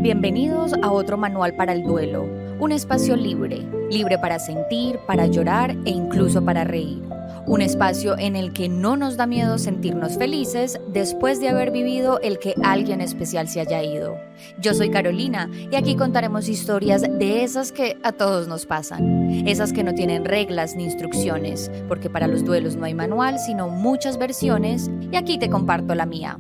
Bienvenidos a otro manual para el duelo, un espacio libre, libre para sentir, para llorar e incluso para reír. Un espacio en el que no nos da miedo sentirnos felices después de haber vivido el que alguien especial se haya ido. Yo soy Carolina y aquí contaremos historias de esas que a todos nos pasan, esas que no tienen reglas ni instrucciones, porque para los duelos no hay manual, sino muchas versiones, y aquí te comparto la mía.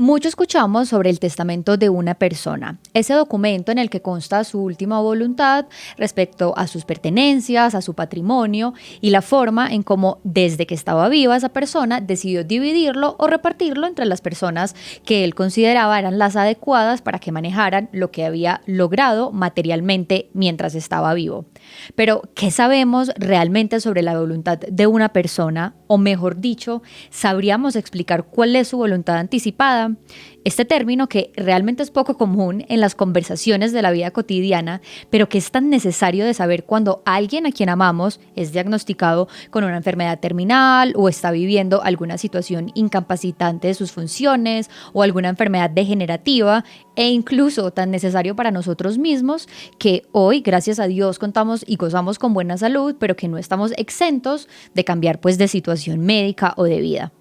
Mucho escuchamos sobre el testamento de una persona, ese documento en el que consta su última voluntad respecto a sus pertenencias, a su patrimonio y la forma en cómo desde que estaba viva esa persona decidió dividirlo o repartirlo entre las personas que él consideraba eran las adecuadas para que manejaran lo que había logrado materialmente mientras estaba vivo. Pero, ¿qué sabemos realmente sobre la voluntad de una persona? O mejor dicho, ¿sabríamos explicar cuál es su voluntad anticipada? Este término, que realmente es poco común en las conversaciones de la vida cotidiana, pero que es tan necesario de saber cuando alguien a quien amamos es diagnosticado con una enfermedad terminal o está viviendo alguna situación incapacitante de sus funciones o alguna enfermedad degenerativa, e incluso tan necesario para nosotros mismos que hoy, gracias a Dios, contamos y gozamos con buena salud, pero que no estamos exentos de cambiar pues de situación médica o de vida.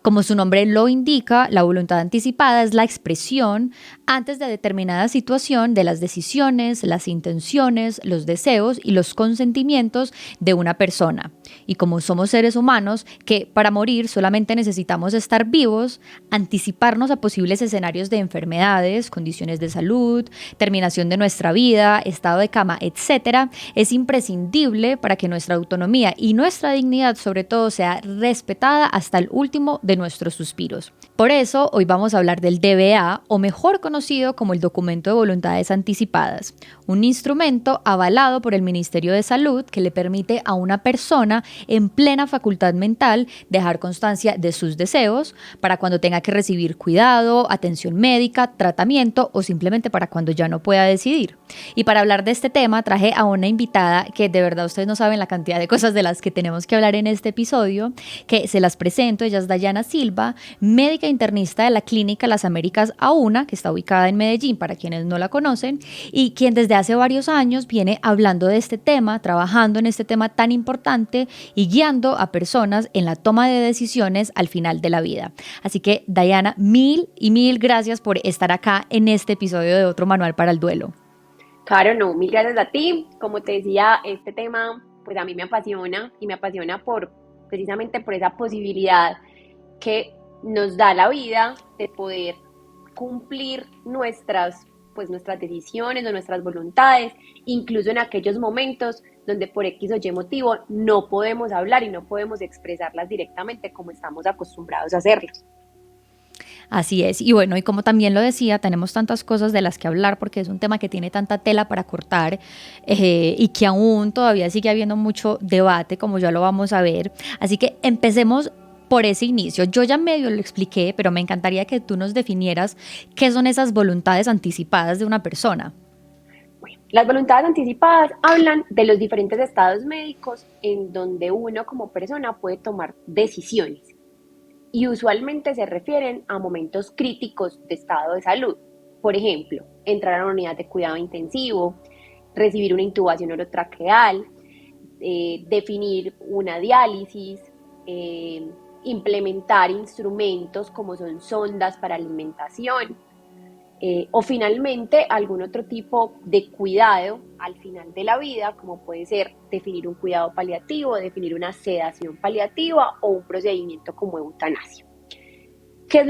Como su nombre lo indica, la voluntad anticipada es la expresión antes de determinada situación de las decisiones, las intenciones, los deseos y los consentimientos de una persona. Y como somos seres humanos que para morir solamente necesitamos estar vivos, anticiparnos a posibles escenarios de enfermedades, condiciones de salud, terminación de nuestra vida, estado de cama, etcétera, es imprescindible para que nuestra autonomía y nuestra dignidad sobre todo sea respetada hasta el último de nuestros suspiros. Por eso, hoy vamos a hablar del DBA, o mejor conocido como el Documento de Voluntades Anticipadas, un instrumento avalado por el Ministerio de Salud que le permite a una persona en plena facultad mental dejar constancia de sus deseos para cuando tenga que recibir cuidado, atención médica, tratamiento o simplemente para cuando ya no pueda decidir. Y para hablar de este tema traje a una invitada que de verdad ustedes no saben la cantidad de cosas de las que tenemos que hablar en este episodio, que se las presento. Ella es Dayana Silva, médica internista de la Clínica Las Américas A1, que está ubicada en Medellín, para quienes no la conocen, y quien desde hace varios años viene hablando de este tema, trabajando en este tema tan importante y guiando a personas en la toma de decisiones al final de la vida. Así que, Dayana, mil y mil gracias por estar acá en este episodio de Otro Manual para el Duelo. Claro, no, mil gracias a ti. Como te decía, este tema pues a mí me apasiona y me apasiona precisamente por esa posibilidad que nos da la vida de poder cumplir nuestras decisiones o nuestras voluntades, incluso en aquellos momentos donde por X o Y motivo no podemos hablar y no podemos expresarlas directamente como estamos acostumbrados a hacerlo. Así es, y bueno, y como también lo decía, tenemos tantas cosas de las que hablar porque es un tema que tiene tanta tela para cortar, y que aún todavía sigue habiendo mucho debate, como ya lo vamos a ver. Así que empecemos por ese inicio. Yo ya medio lo expliqué, pero me encantaría que tú nos definieras qué son esas voluntades anticipadas de una persona. Bueno, las voluntades anticipadas hablan de los diferentes estados médicos en donde uno como persona puede tomar decisiones y usualmente se refieren a momentos críticos de estado de salud. Por ejemplo, entrar a una unidad de cuidado intensivo, recibir una intubación orotraqueal, definir una diálisis, eh, implementar instrumentos como son sondas para alimentación, o finalmente algún otro tipo de cuidado al final de la vida, como puede ser definir un cuidado paliativo, definir una sedación paliativa o un procedimiento como eutanasia. ¿Qué es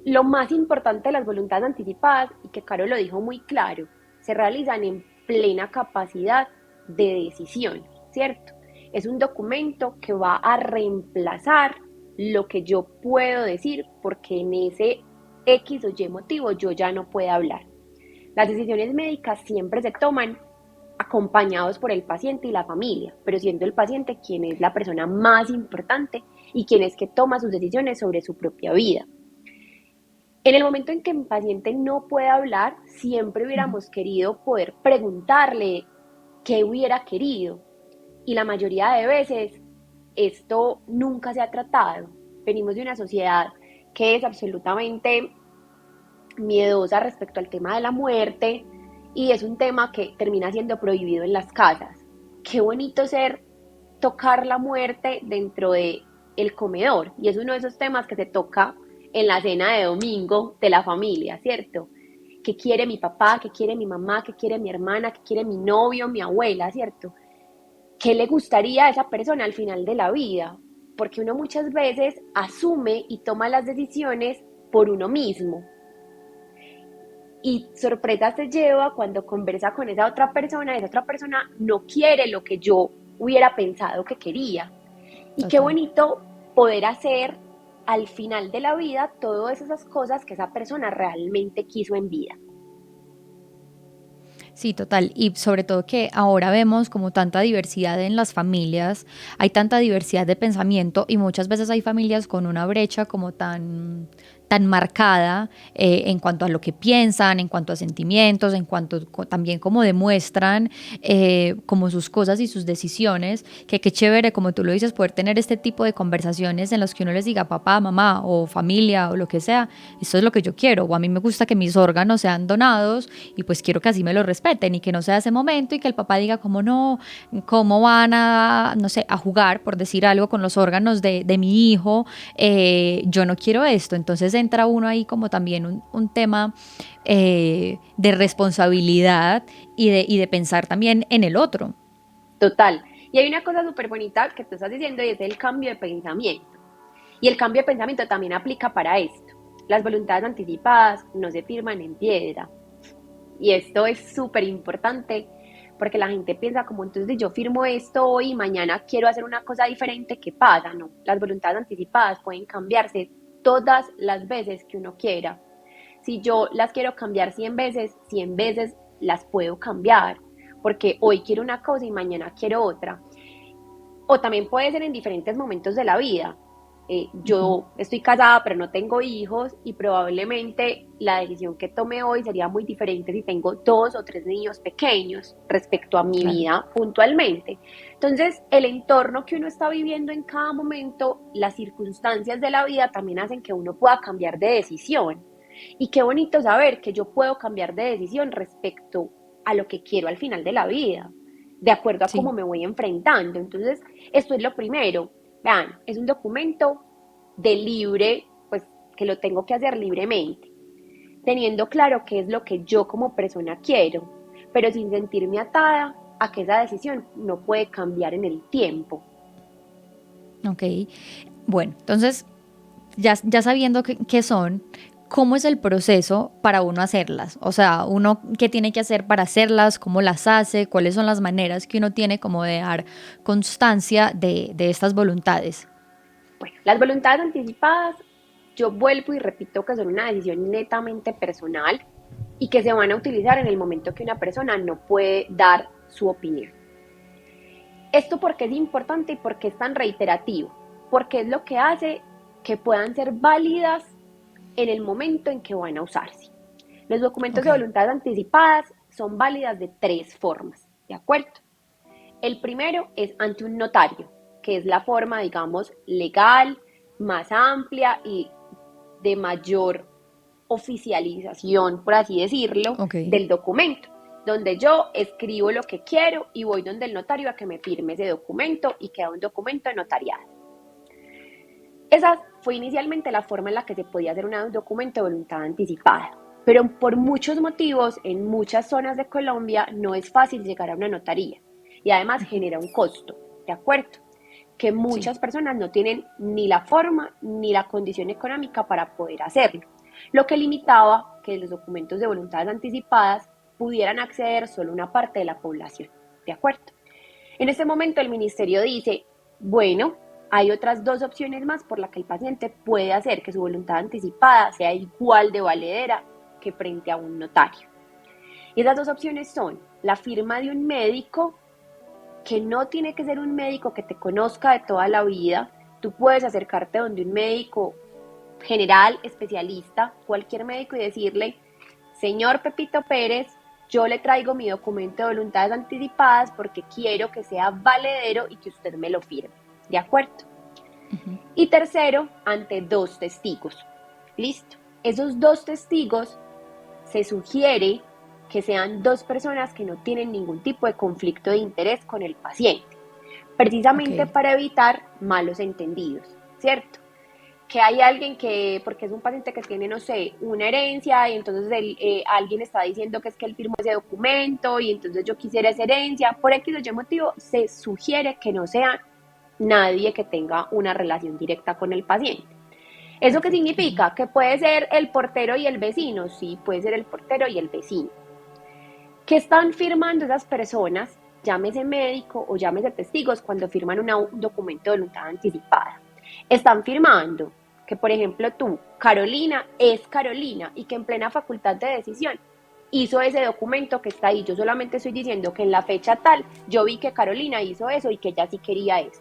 lo más importante de las voluntades anticipadas? Y que Caro lo dijo muy claro, se realizan en plena capacidad de decisión, ¿cierto? Es un documento que va a reemplazar lo que yo puedo decir porque en ese X o Y motivo yo ya no puedo hablar. Las decisiones médicas siempre se toman acompañados por el paciente y la familia, pero siendo el paciente quien es la persona más importante y quien es que toma sus decisiones sobre su propia vida. En el momento en que el paciente no puede hablar, siempre hubiéramos querido poder preguntarle qué hubiera querido. Y la mayoría de veces esto nunca se ha tratado. Venimos de una sociedad que es absolutamente miedosa respecto al tema de la muerte y es un tema que termina siendo prohibido en las casas. Qué bonito ser tocar la muerte dentro de el comedor y es uno de esos temas que se toca en la cena de domingo de la familia, ¿cierto? ¿Qué quiere mi papá? ¿Qué quiere mi mamá? ¿Qué quiere mi hermana? ¿Qué quiere mi novio? ¿Mi abuela? ¿Cierto? ¿Qué le gustaría a esa persona al final de la vida? Porque uno muchas veces asume y toma las decisiones por uno mismo. Y sorpresa se lleva cuando conversa con esa otra persona no quiere lo que yo hubiera pensado que quería. Y qué Total. bonito poder hacer al final de la vida todas esas cosas que esa persona realmente quiso en vida. Sí, total. Y sobre todo que ahora vemos como tanta diversidad en las familias, hay tanta diversidad de pensamiento y muchas veces hay familias con una brecha como tan marcada en cuanto a lo que piensan, en cuanto a sentimientos, en cuanto también como demuestran como sus cosas y sus decisiones, que qué chévere, como tú lo dices, poder tener este tipo de conversaciones en las que uno les diga papá, mamá o familia o lo que sea, esto es lo que yo quiero, o a mí me gusta que mis órganos sean donados y pues quiero que así me lo respeten y que no sea ese momento y que el papá diga como no, cómo van a, no sé, a jugar, por decir algo, con los órganos de mi hijo, yo no quiero esto. Entonces entra uno ahí como también un tema de responsabilidad y de pensar también en el otro. Total. Y hay una cosa súper bonita que tú estás diciendo y es el cambio de pensamiento. Y el cambio de pensamiento también aplica para esto. Las voluntades anticipadas no se firman en piedra. Y esto es súper importante porque la gente piensa como entonces yo firmo esto hoy y mañana quiero hacer una cosa diferente, ¿qué pasa? No, las voluntades anticipadas pueden cambiarse todas las veces que uno quiera. Si yo las quiero cambiar 100 veces, 100 veces las puedo cambiar, porque hoy quiero una cosa y mañana quiero otra. O también puede ser en diferentes momentos de la vida. Ujú. Yo estoy casada pero no tengo hijos y probablemente la decisión que tome hoy sería muy diferente si tengo 2 o 3 niños pequeños respecto a mi Claro. vida puntualmente. Entonces, el entorno que uno está viviendo en cada momento, las circunstancias de la vida también hacen que uno pueda cambiar de decisión. Y qué bonito saber que yo puedo cambiar de decisión respecto a lo que quiero al final de la vida, de acuerdo a cómo Sí. me voy enfrentando. Entonces, esto es lo primero. Vean, es un documento de libre, pues que lo tengo que hacer libremente, teniendo claro qué es lo que yo como persona quiero, pero sin sentirme atada a que esa decisión no puede cambiar en el tiempo. Ok. Bueno, entonces ya sabiendo qué son, ¿cómo es el proceso para uno hacerlas? O sea, uno qué tiene que hacer para hacerlas, cómo las hace, cuáles son las maneras que uno tiene como de dar constancia de estas voluntades. Bueno, las voluntades anticipadas, yo vuelvo y repito que son una decisión netamente personal y que se van a utilizar en el momento que una persona no puede dar su opinión. Esto porque es importante y porque es tan reiterativo, porque es lo que hace que puedan ser válidas en el momento en que van a usarse. Los documentos Ok, de voluntades anticipadas son válidas de 3 formas, ¿de acuerdo? El primero es ante un notario, que es la forma, digamos, legal, más amplia y de mayor oficialización, por así decirlo, ok. del documento, donde yo escribo lo que quiero y voy donde el notario a que me firme ese documento y queda un documento notariado. Esa fue inicialmente la forma en la que se podía hacer un documento de voluntad anticipada, pero por muchos motivos en muchas zonas de Colombia no es fácil llegar a una notaría y además genera un costo, ¿de acuerdo? Que Sí. muchas personas no tienen ni la forma ni la condición económica para poder hacerlo, lo que limitaba que los documentos de voluntades anticipadas pudieran acceder solo una parte de la población, ¿de acuerdo? En ese momento el ministerio dice, bueno, hay otras 2 opciones más por las que el paciente puede hacer que su voluntad anticipada sea igual de valedera que frente a un notario. Y esas 2 opciones son la firma de un médico, que no tiene que ser un médico que te conozca de toda la vida. Tú puedes acercarte donde un médico general, especialista, cualquier médico y decirle, señor Pepito Pérez, yo le traigo mi documento de voluntades anticipadas porque quiero que sea valedero y que usted me lo firme. ¿De acuerdo? Y tercero, ante 2 testigos. Listo. Esos 2 testigos se sugiere que sean dos personas que no tienen ningún tipo de conflicto de interés con el paciente, precisamente Ok. para evitar malos entendidos, ¿cierto? Que hay alguien que, porque es un paciente que tiene, no sé, una herencia y entonces alguien está diciendo que es que él firmó ese documento y entonces yo quisiera esa herencia, por X o Y motivo se sugiere que no sea nadie que tenga una relación directa con el paciente. ¿Eso qué Perfecto. significa? Que puede ser el portero y el vecino, sí, puede ser el portero y el vecino. ¿Qué están firmando esas personas? Llámese médico o llámese testigos cuando firman un documento de voluntad anticipada. Están firmando que, por ejemplo, tú, Carolina, es Carolina y que en plena facultad de decisión hizo ese documento que está ahí. Yo solamente estoy diciendo que en la fecha tal yo vi que Carolina hizo eso y que ella sí quería eso.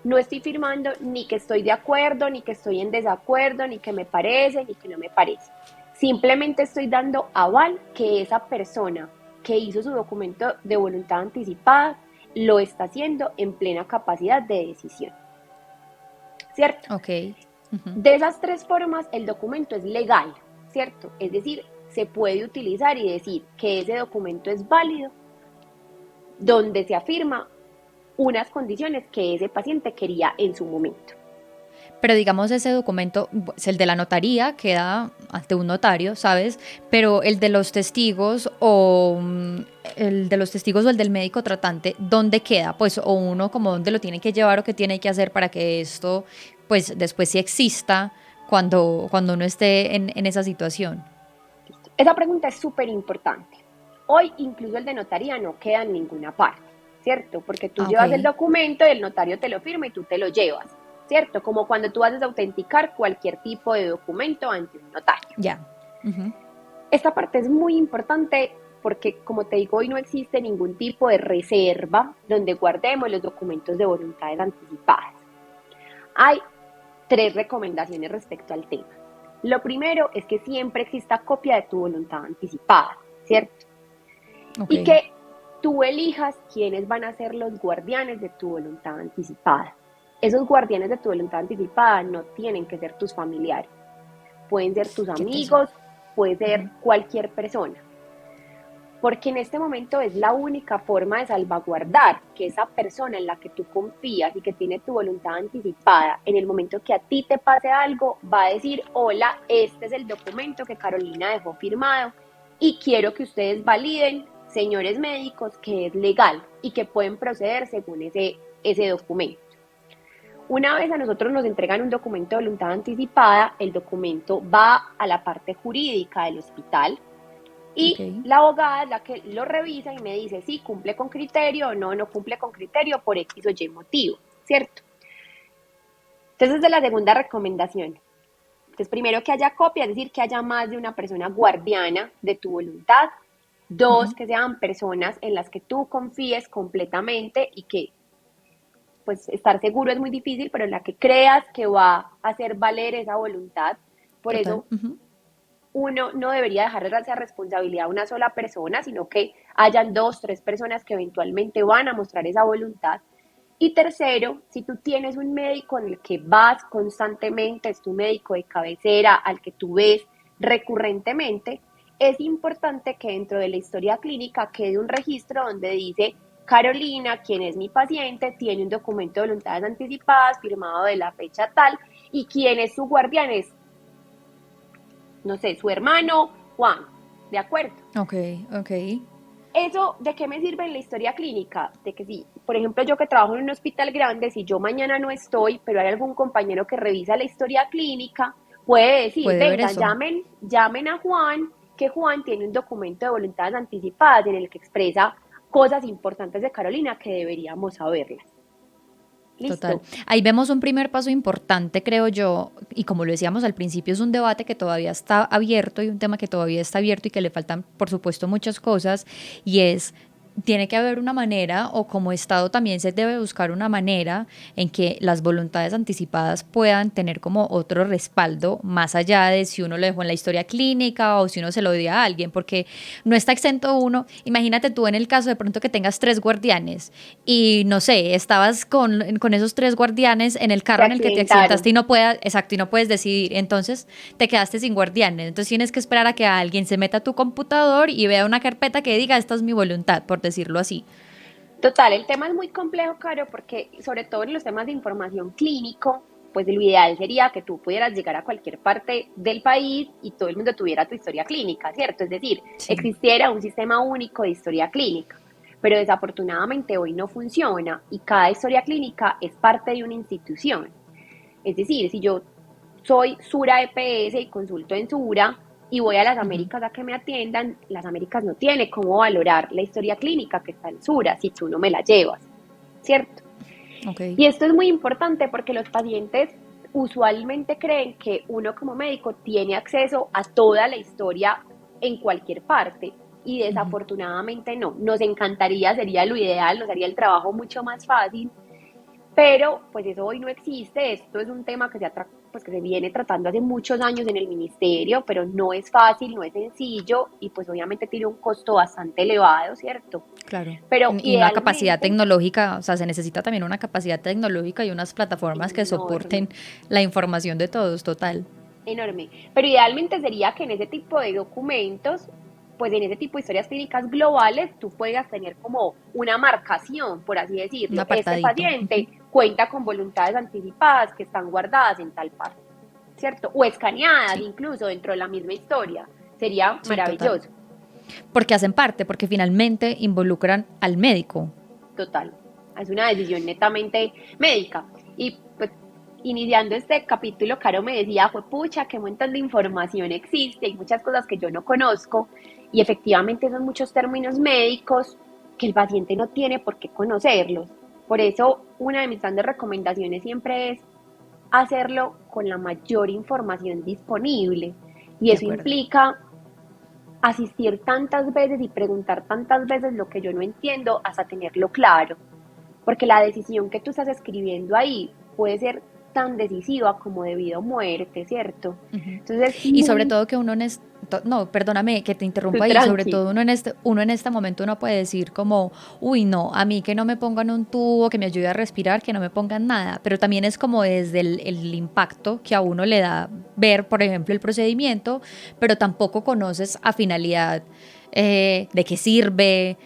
No estoy firmando ni que estoy de acuerdo, ni que estoy en desacuerdo, ni que me parece, ni que no me parece. Simplemente estoy dando aval que esa persona que hizo su documento de voluntad anticipada lo está haciendo en plena capacidad de decisión, ¿cierto? Ok. Ujú. De esas tres formas, el documento es legal, ¿cierto? Es decir, se puede utilizar y decir que ese documento es válido donde se afirma unas condiciones que ese paciente quería en su momento. Pero digamos ese documento, pues, el de la notaría queda ante un notario, ¿sabes? Pero el de los testigos o el de los testigos o el del médico tratante, ¿dónde queda? Pues o uno como dónde lo tiene que llevar o qué tiene que hacer para que esto pues después sí exista cuando uno esté en esa situación. Esa pregunta es súper importante. Hoy incluso el de notaría no queda en ninguna parte, ¿cierto? Porque tú Ah, ok. llevas el documento y el notario te lo firma y tú te lo llevas, ¿cierto? Como cuando tú haces autenticar cualquier tipo de documento ante un notario. Ya. Ujú. Esta parte es muy importante porque, como te digo, hoy no existe ningún tipo de reserva donde guardemos los documentos de voluntades anticipadas. Hay tres recomendaciones respecto al tema. Lo primero es que siempre exista copia de tu voluntad anticipada, ¿cierto? Ok. Y que tú elijas quiénes van a ser los guardianes de tu voluntad anticipada. Esos guardianes de tu voluntad anticipada no tienen que ser tus familiares, pueden ser tus Qué teso. amigos, puede ser Ujú. cualquier persona, porque en este momento es la única forma de salvaguardar que esa persona en la que tú confías y que tiene tu voluntad anticipada, en el momento que a ti te pase algo, va a decir, hola, este es el documento que Carolina dejó firmado y quiero que ustedes validen, señores médicos, que es legal y que pueden proceder según ese documento. Una vez a nosotros nos entregan un documento de voluntad anticipada, el documento va a la parte jurídica del hospital Ok. y la abogada es la que lo revisa y me dice si cumple con criterio o no, no cumple con criterio por X o Y motivo, ¿cierto? Entonces, es de la segunda recomendación. Entonces, primero que haya copia, es decir, que haya más de una persona guardiana de tu voluntad. Dos, Ujú. que sean personas en las que tú confíes completamente y que, pues, estar seguro es muy difícil, pero en la que creas que va a hacer valer esa voluntad. Por Total. eso Ujú. uno no debería dejar esa responsabilidad a una sola persona, sino que hayan dos, tres personas que eventualmente van a mostrar esa voluntad. Y tercero, si tú tienes un médico en el que vas constantemente, es tu médico de cabecera, al que tú ves recurrentemente, es importante que dentro de la historia clínica quede un registro donde dice Carolina, quien es mi paciente, tiene un documento de voluntades anticipadas firmado de la fecha tal y quien es su guardián es, no sé, su hermano Juan, ¿de acuerdo? Ok, ok. ¿Eso de qué me sirve en la historia clínica? De que si, por ejemplo, yo que trabajo en un hospital grande, si yo mañana no estoy, pero hay algún compañero que revisa la historia clínica, puede decir, Puede ver venga, eso. llamen a Juan, que Juan tiene un documento de voluntades anticipadas en el que expresa cosas importantes de Carolina que deberíamos saberlas. Total. ¿Listo? Ahí vemos un primer paso importante, creo yo, y como lo decíamos al principio, es un debate que todavía está abierto y un tema que todavía está abierto y que le faltan, por supuesto, muchas cosas, y es tiene que haber una manera, o como Estado también se debe buscar una manera en que las voluntades anticipadas puedan tener como otro respaldo más allá de si uno lo dejó en la historia clínica o si uno se lo dio a alguien, porque no está exento uno. Imagínate tú en el caso de pronto que tengas tres guardianes y no sé, estabas con esos tres guardianes en el Se carro en el que te accidentaste accidentaron. y no puedas, exacto, y no puedes decidir, entonces te quedaste sin guardianes, entonces tienes que esperar a que alguien se meta a tu computador y vea una carpeta que diga esta es mi voluntad, por decirlo así. Total, el tema es muy complejo, Caro, porque sobre todo en los temas de información clínico, pues lo ideal sería que tú pudieras llegar a cualquier parte del país y todo el mundo tuviera tu historia clínica, ¿cierto? Es decir, Sí. existiera un sistema único de historia clínica. Pero desafortunadamente hoy no funciona y cada historia clínica es parte de una institución. Es decir, si yo soy Sura EPS y consulto en Sura y voy a las Ujú. Américas a que me atiendan, las Américas no tiene cómo valorar la historia clínica que está en Sura si tú no me la llevas, ¿cierto? Ok. Y esto es muy importante porque los pacientes usualmente creen que uno como médico tiene acceso a toda la historia en cualquier parte y Ujú. desafortunadamente no. Nos encantaría, sería lo ideal, nos haría el trabajo mucho más fácil, pero pues eso hoy no existe, esto es un tema que pues, que se viene tratando hace muchos años en el ministerio, pero no es fácil, no es sencillo y pues obviamente tiene un costo bastante elevado, ¿cierto? Claro. Pero Y una capacidad idealmente, tecnológica, o sea, se necesita también una capacidad tecnológica y unas plataformas que enorme, soporten la información de todos, total. enorme, pero idealmente sería que en ese tipo de documentos, pues en ese tipo de historias clínicas globales, tú puedas tener como una marcación, por así Un decirlo. Este apartadito. paciente cuenta con voluntades anticipadas que están guardadas en tal parte. ¿Cierto? O escaneadas Sí, incluso dentro de la misma historia. Sería sí, total. maravilloso, Porque hacen parte, porque finalmente involucran al médico. total. Es una decisión netamente médica. Y pues iniciando este capítulo, Caro me decía, fue pucha, qué montón de información existe, hay muchas cosas que yo no conozco y efectivamente son muchos términos médicos que el paciente no tiene por qué conocerlos. Por eso, una de mis grandes recomendaciones siempre es hacerlo con la mayor información disponible. Y De eso acuerdo. implica asistir tantas veces y preguntar tantas veces lo que yo no entiendo hasta tenerlo claro, porque la decisión que tú estás escribiendo ahí puede ser tan decisiva como de vida o muerte, ¿cierto? Ujú. Entonces es Y sobre muy todo que uno en no, perdóname que te interrumpa ahí, sobre tranqui, todo uno en este momento uno puede decir como, uy, no, a mí que no me pongan un tubo que me ayude a respirar, que no me pongan nada, pero también es como desde el impacto que a uno le da ver, por ejemplo, el procedimiento, pero tampoco conoces a finalidad de qué sirve,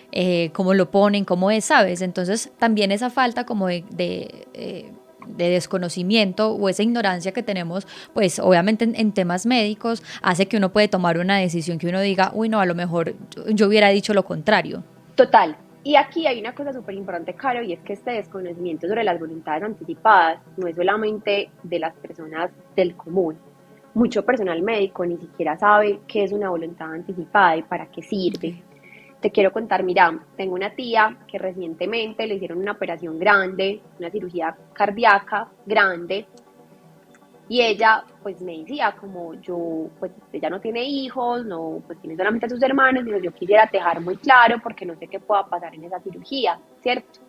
cómo lo ponen, cómo es, ¿sabes? Entonces también esa falta como de desconocimiento o esa ignorancia que tenemos, pues obviamente en temas médicos, hace que uno puede tomar una decisión que uno diga, uy, no, a lo mejor yo hubiera dicho lo contrario. total. Y aquí hay una cosa súper importante, Caro, y es que este desconocimiento sobre las voluntades anticipadas no es solamente de las personas del común. Mucho personal médico ni siquiera sabe qué es una voluntad anticipada y para qué sirve. Okay. Te quiero contar, mira, tengo una tía que recientemente le hicieron una operación grande, una cirugía cardíaca grande, y ella pues me decía como yo, pues ella no tiene hijos, no, pues tiene solamente a sus hermanos, y yo quisiera dejar muy claro porque no sé qué pueda pasar en esa cirugía, ¿cierto?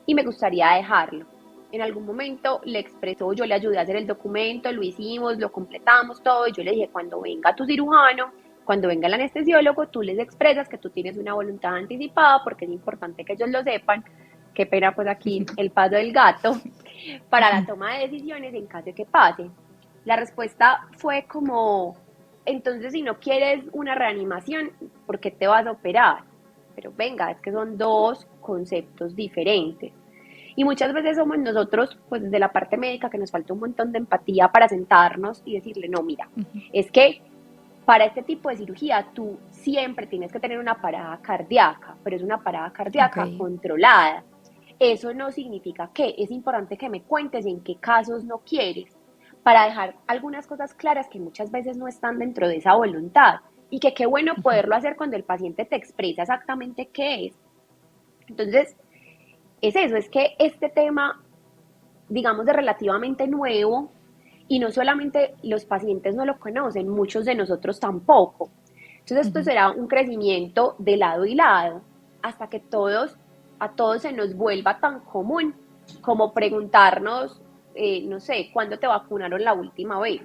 Y me gustaría dejarlo. En algún momento le expresó, yo le ayudé a hacer el documento, lo hicimos, lo completamos todo, y yo le dije, cuando venga tu cirujano, cuando venga el anestesiólogo, tú les expresas que tú tienes una voluntad anticipada, porque es importante que ellos lo sepan. Qué pena pues aquí el paso del gato, para la toma de decisiones en caso de que pase. La respuesta fue como, entonces si no quieres una reanimación, ¿por qué te vas a operar? Pero venga, es que son dos conceptos diferentes. Y muchas veces somos nosotros, pues desde la parte médica, que nos falta un montón de empatía para sentarnos y decirle, no, mira, es que para este tipo de cirugía tú siempre tienes que tener una parada cardíaca, pero es una parada Ok. cardíaca controlada. Eso no significa que es importante que me cuentes en qué casos no quieres, para dejar algunas cosas claras que muchas veces no están dentro de esa voluntad y que qué bueno poderlo hacer cuando el paciente te expresa exactamente qué es. Entonces, es eso, es que este tema, digamos, de relativamente nuevo y no solamente los pacientes no lo conocen, muchos de nosotros tampoco. Entonces, esto será un crecimiento de lado y lado. hasta que a todos se nos vuelva tan común como preguntarnos, no sé, ¿cuándo te vacunaron la última vez?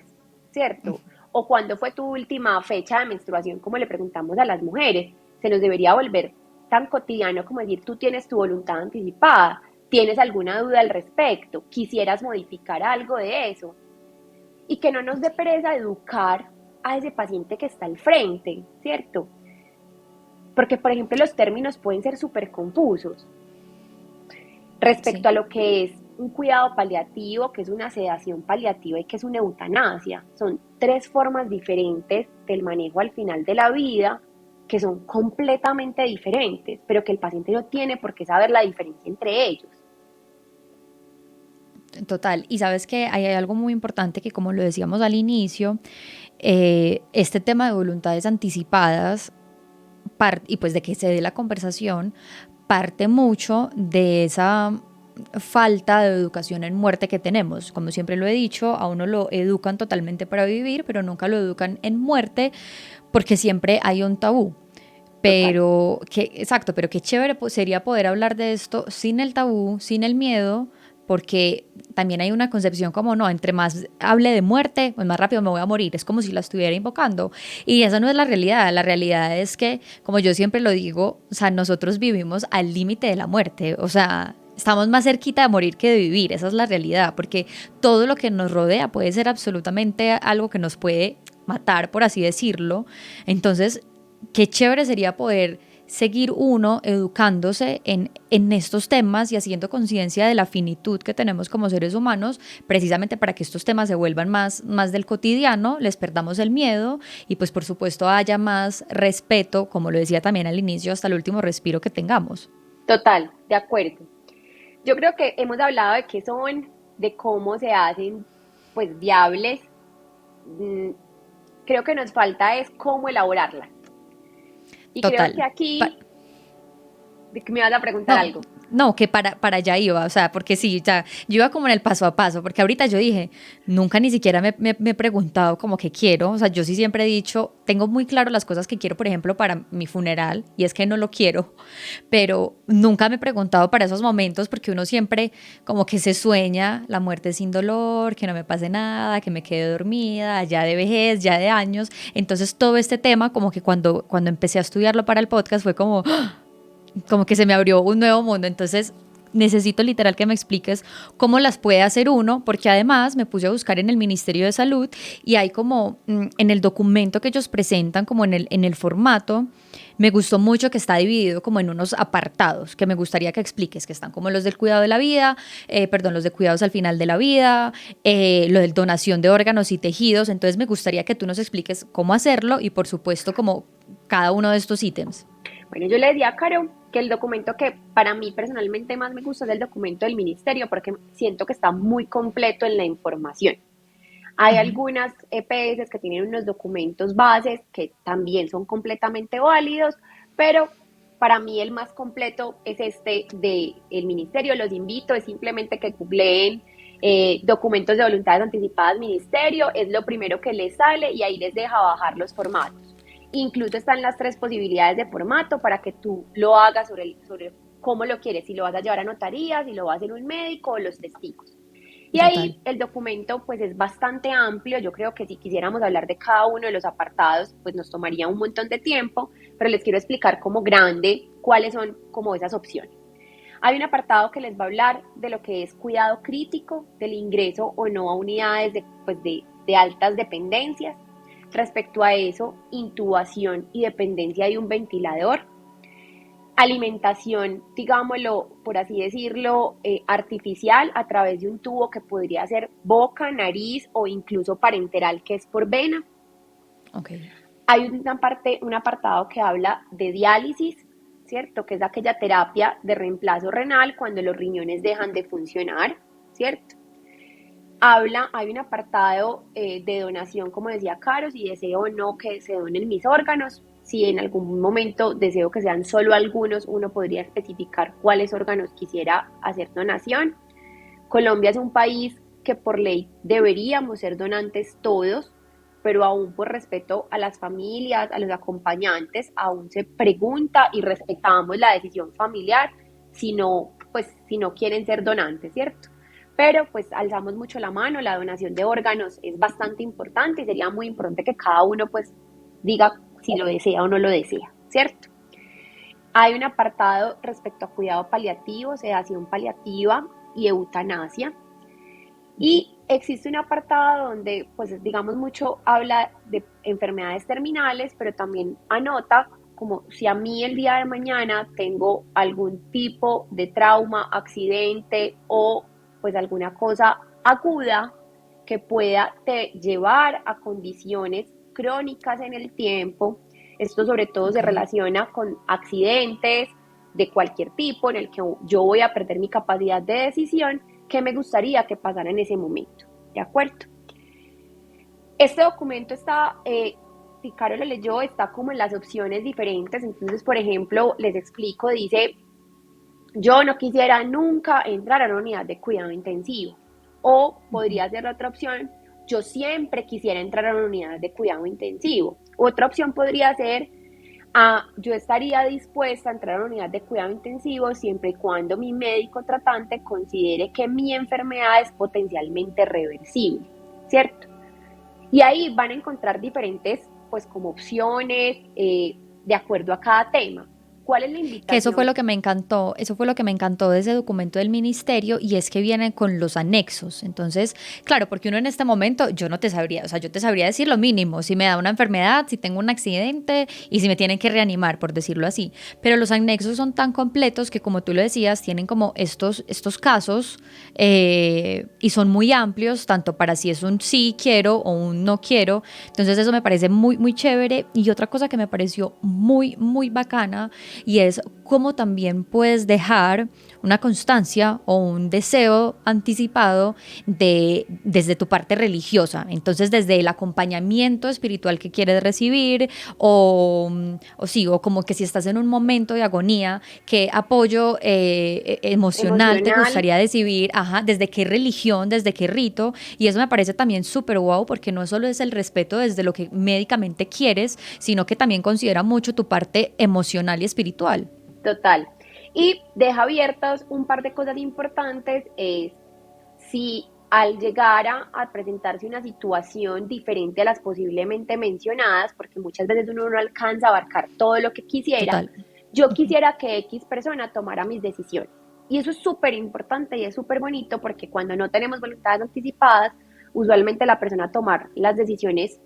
¿Cierto? O cuándo fue tu última fecha de menstruación, como le preguntamos a las mujeres. Se nos debería volver tan cotidiano como decir, tú tienes tu voluntad anticipada, tienes alguna duda al respecto, quisieras modificar algo de eso. Y que no nos dé pereza educar a ese paciente que está al frente, ¿cierto? Porque, por ejemplo, los términos pueden ser súper confusos respecto Sí. a lo que es un cuidado paliativo, que es una sedación paliativa y que es una eutanasia. Son tres formas diferentes del manejo al final de la vida que son completamente diferentes, pero que el paciente no tiene por qué saber la diferencia entre ellos. Total, y sabes que hay algo muy importante que como lo decíamos al inicio, este tema de voluntades anticipadas y pues de que se dé la conversación parte mucho de esa falta de educación en muerte que tenemos. Como siempre lo he dicho, a uno lo educan totalmente para vivir, pero nunca lo educan en muerte porque siempre hay un tabú. Total. Exacto, pero qué chévere sería poder hablar de esto sin el tabú, sin el miedo, porque también hay una concepción como no, entre más hable de muerte, pues más rápido me voy a morir, es como si la estuviera invocando. Y esa no es la realidad es que, como yo siempre lo digo, o sea, nosotros vivimos al límite de la muerte, o sea, estamos más cerquita de morir que de vivir, esa es la realidad, porque todo lo que nos rodea puede ser absolutamente algo que nos puede matar, por así decirlo. Entonces, qué chévere sería poder seguir uno educándose en estos temas y haciendo conciencia de la finitud que tenemos como seres humanos, precisamente para que estos temas se vuelvan más del cotidiano, les perdamos el miedo y pues por supuesto haya más respeto, como lo decía también al inicio, hasta el último respiro que tengamos. Total, de acuerdo. Yo creo que hemos hablado de qué son, de cómo se hacen, pues, viables. Mm, Creo que nos falta es cómo elaborarlas. Y creo que Total. aquí, de que me vas a preguntar No, algo. no, que para allá iba, o sea, porque sí, ya, yo iba como en el paso a paso, porque ahorita yo dije, nunca ni siquiera me he preguntado como que quiero, o sea, yo sí siempre he dicho, tengo muy claro las cosas que quiero, por ejemplo, para mi funeral, y es que no lo quiero, pero nunca me he preguntado para esos momentos, porque uno siempre como que se sueña la muerte sin dolor, que no me pase nada, que me quede dormida, ya de vejez, ya de años, entonces todo este tema, como que cuando empecé a estudiarlo para el podcast, fue como que se me abrió un nuevo mundo. Entonces, necesito literal que me expliques cómo las puede hacer uno, porque además me puse a buscar en el Ministerio de Salud y hay como en el documento que ellos presentan, como en el formato, me gustó mucho que está dividido como en unos apartados, que me gustaría que expliques, que están como los del cuidado de la vida, perdón, los de cuidados al final de la vida, lo de donación de órganos y tejidos. Entonces me gustaría que tú nos expliques cómo hacerlo y por supuesto como cada uno de estos ítems. Bueno, yo le decía a Caro que el documento que para mí personalmente más me gusta es el documento del ministerio porque siento que está muy completo en la información. Hay algunas EPS que tienen unos documentos bases que también son completamente válidos, pero para mí el más completo es este del ministerio. Los invito, es simplemente que googleen documentos de voluntades anticipadas ministerio, es lo primero que les sale y ahí les deja bajar los formatos. Incluso están las tres posibilidades de formato para que tú lo hagas sobre cómo lo quieres, si lo vas a llevar a notaría, si lo vas a hacer un médico o los testigos. Y Total. ahí el documento pues es bastante amplio, yo creo que si quisiéramos hablar de cada uno de los apartados pues nos tomaría un montón de tiempo, pero les quiero explicar como grande cuáles son como esas opciones. Hay un apartado que les va a hablar de lo que es cuidado crítico, del ingreso o no a unidades de altas dependencias. Respecto a eso, intubación y dependencia de un ventilador, alimentación, digámoslo, por así decirlo, artificial a través de un tubo que podría ser boca, nariz o incluso parenteral, que es por vena. Ok. Hay un apartado que habla de diálisis, ¿cierto? Que es aquella terapia de reemplazo renal cuando los riñones dejan de funcionar, ¿cierto? Hay un apartado de donación, como decía Caro, si deseo o no que se donen mis órganos. Si en algún momento deseo que sean solo algunos, uno podría especificar cuáles órganos quisiera hacer donación. Colombia es un país que por ley deberíamos ser donantes todos, pero aún por respeto a las familias, a los acompañantes, aún se pregunta y respetamos la decisión familiar si no, pues, si no quieren ser donantes, ¿cierto? Pero pues alzamos mucho la mano, la donación de órganos es bastante importante y sería muy importante que cada uno pues diga si lo desea o no lo desea, ¿cierto? Hay un apartado respecto a cuidado paliativo, sedación paliativa y eutanasia. Y existe un apartado donde, pues digamos, mucho habla de enfermedades terminales, pero también anota como si a mí el día de mañana tengo algún tipo de trauma, accidente o pues alguna cosa aguda que pueda llevar a condiciones crónicas en el tiempo. Esto sobre todo se Ok. relaciona con accidentes de cualquier tipo en el que yo voy a perder mi capacidad de decisión. ¿Qué me gustaría que pasara en ese momento? ¿De acuerdo? Este documento está, si Caro lo leyó, está como en las opciones diferentes. Entonces, por ejemplo, les explico, dice, yo no quisiera nunca entrar a una unidad de cuidado intensivo. O Ujú. podría ser la otra opción, yo siempre quisiera entrar a una unidad de cuidado intensivo. Otra opción podría ser, yo estaría dispuesta a entrar a una unidad de cuidado intensivo siempre y cuando mi médico tratante considere que mi enfermedad es potencialmente reversible, ¿cierto? Y ahí van a encontrar diferentes, pues como opciones de acuerdo a cada tema. ¿Cuál es la Que eso fue invitación? lo que me encantó, eso fue lo que me encantó de ese documento del ministerio y es que vienen con los anexos. Entonces, claro, porque uno en este momento, yo no te sabría, o sea, yo te sabría decir lo mínimo, si me da una enfermedad, si tengo un accidente y si me tienen que reanimar, por decirlo así. Pero los anexos son tan completos que, como tú lo decías, tienen como estos casos y son muy amplios, tanto para si es un sí quiero o un no quiero. Entonces, eso me parece muy, muy chévere. Y otra cosa que me pareció muy, muy bacana y es cómo también puedes dejar una constancia o un deseo anticipado desde tu parte religiosa. Entonces, desde el acompañamiento espiritual que quieres recibir o sí, o como que si estás en un momento de agonía, qué apoyo emocional te Emocional. gustaría recibir, ajá, desde qué religión, desde qué rito. Y eso me parece también súper guau porque no solo es el respeto desde lo que médicamente quieres, sino que también considera mucho tu parte emocional y espiritual. Total. Y deja abiertas un par de cosas importantes, es si al llegar a presentarse una situación diferente a las posiblemente mencionadas, porque muchas veces uno no alcanza a abarcar todo lo que quisiera, Total. yo quisiera que X persona tomara mis decisiones. Y eso es súper importante y es súper bonito porque cuando no tenemos voluntades anticipadas, usualmente la persona a tomar las decisiones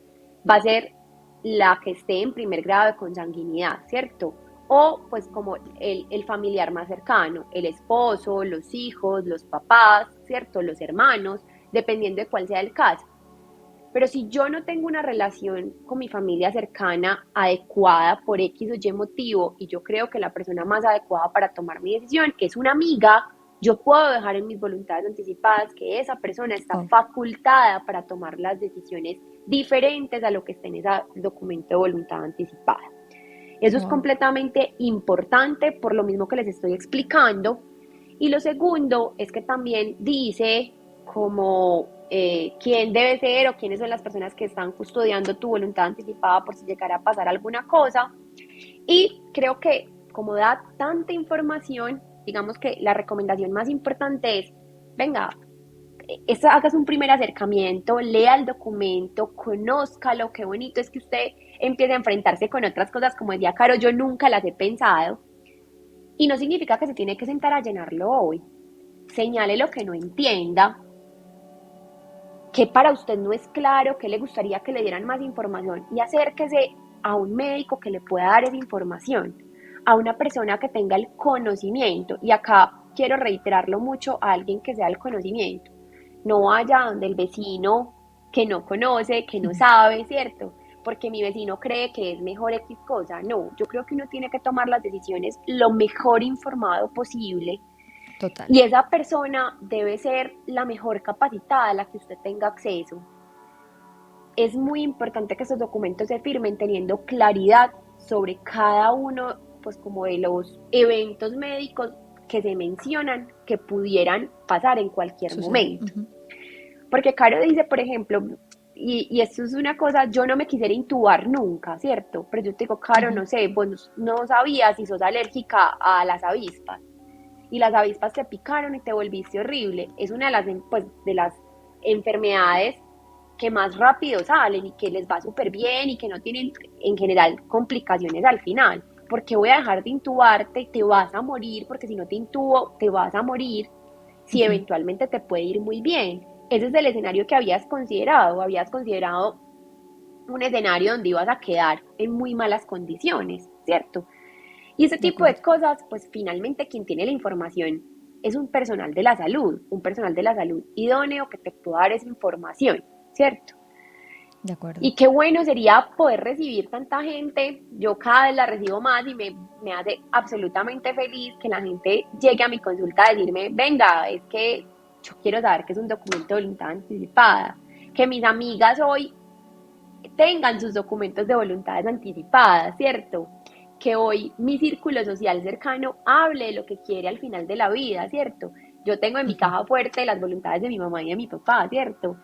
va a ser la que esté en primer grado de consanguinidad, ¿cierto? O pues como el familiar más cercano, el esposo, los hijos, los papás, ¿cierto? Los hermanos, dependiendo de cuál sea el caso. Pero si yo no tengo una relación con mi familia cercana adecuada por X o Y motivo, y yo creo que la persona más adecuada para tomar mi decisión es una amiga, yo puedo dejar en mis voluntades anticipadas que esa persona está Wow. facultada para tomar las decisiones diferentes a lo que está en ese documento de voluntad anticipada. Eso es Wow. completamente importante por lo mismo que les estoy explicando. Y lo segundo es que también dice como quién debe ser o quiénes son las personas que están custodiando tu voluntad anticipada por si llegara a pasar alguna cosa. Y creo que como da tanta información, digamos que la recomendación más importante es, venga, hagas un primer acercamiento, lea el documento, conózcalo, qué bonito es que usted empiece a enfrentarse con otras cosas, como decía Caro, yo nunca las he pensado, y no significa que se tiene que sentar a llenarlo hoy. Señale lo que no entienda, que para usted no es claro, que le gustaría que le dieran más información y acérquese a un médico que le pueda dar esa información, a una persona que tenga el conocimiento. Y acá quiero reiterarlo mucho a alguien que sea el conocimiento. No vaya donde el vecino que no conoce, que no sabe, ¿cierto? Porque mi vecino cree que es mejor X cosa. No, yo creo que uno tiene que tomar las decisiones lo mejor informado posible Total. y esa persona debe ser la mejor capacitada a la que usted tenga acceso. Es muy importante que estos documentos se firmen teniendo claridad sobre cada uno, pues como de los eventos médicos que se mencionan que pudieran pasar en cualquier Suceder. momento. Ujú. Porque Caro dice, por ejemplo, y esto es una cosa, yo no me quisiera intubar nunca, ¿cierto? Pero yo te digo, Caro, Ujú. no sé, vos no sabías si sos alérgica a las avispas y las avispas te picaron y te volviste horrible. Es una de las, pues, de las enfermedades que más rápido salen y que les va súper bien y que no tienen en general complicaciones al final. Porque voy a dejar de intubarte y te vas a morir, porque si no te intubo, te vas a morir, si Ujú. eventualmente te puede ir muy bien. Ese es el escenario que habías considerado un escenario donde ibas a quedar en muy malas condiciones, ¿cierto? Y ese De tipo de acuerdo, cosas, pues finalmente quien tiene la información es un personal de la salud, un personal de la salud idóneo que te pueda dar esa información, ¿cierto? de acuerdo. Y qué bueno sería poder recibir tanta gente. Yo cada vez la recibo más y me hace absolutamente feliz que la gente llegue a mi consulta a decirme, venga, es que yo quiero saber qué es un documento de voluntad anticipada. Que mis amigas hoy tengan sus documentos de voluntades anticipadas, ¿cierto? Que hoy mi círculo social cercano hable de lo que quiere al final de la vida, ¿cierto? Yo tengo en mi Ujú. caja fuerte las voluntades de mi mamá y de mi papá, ¿cierto?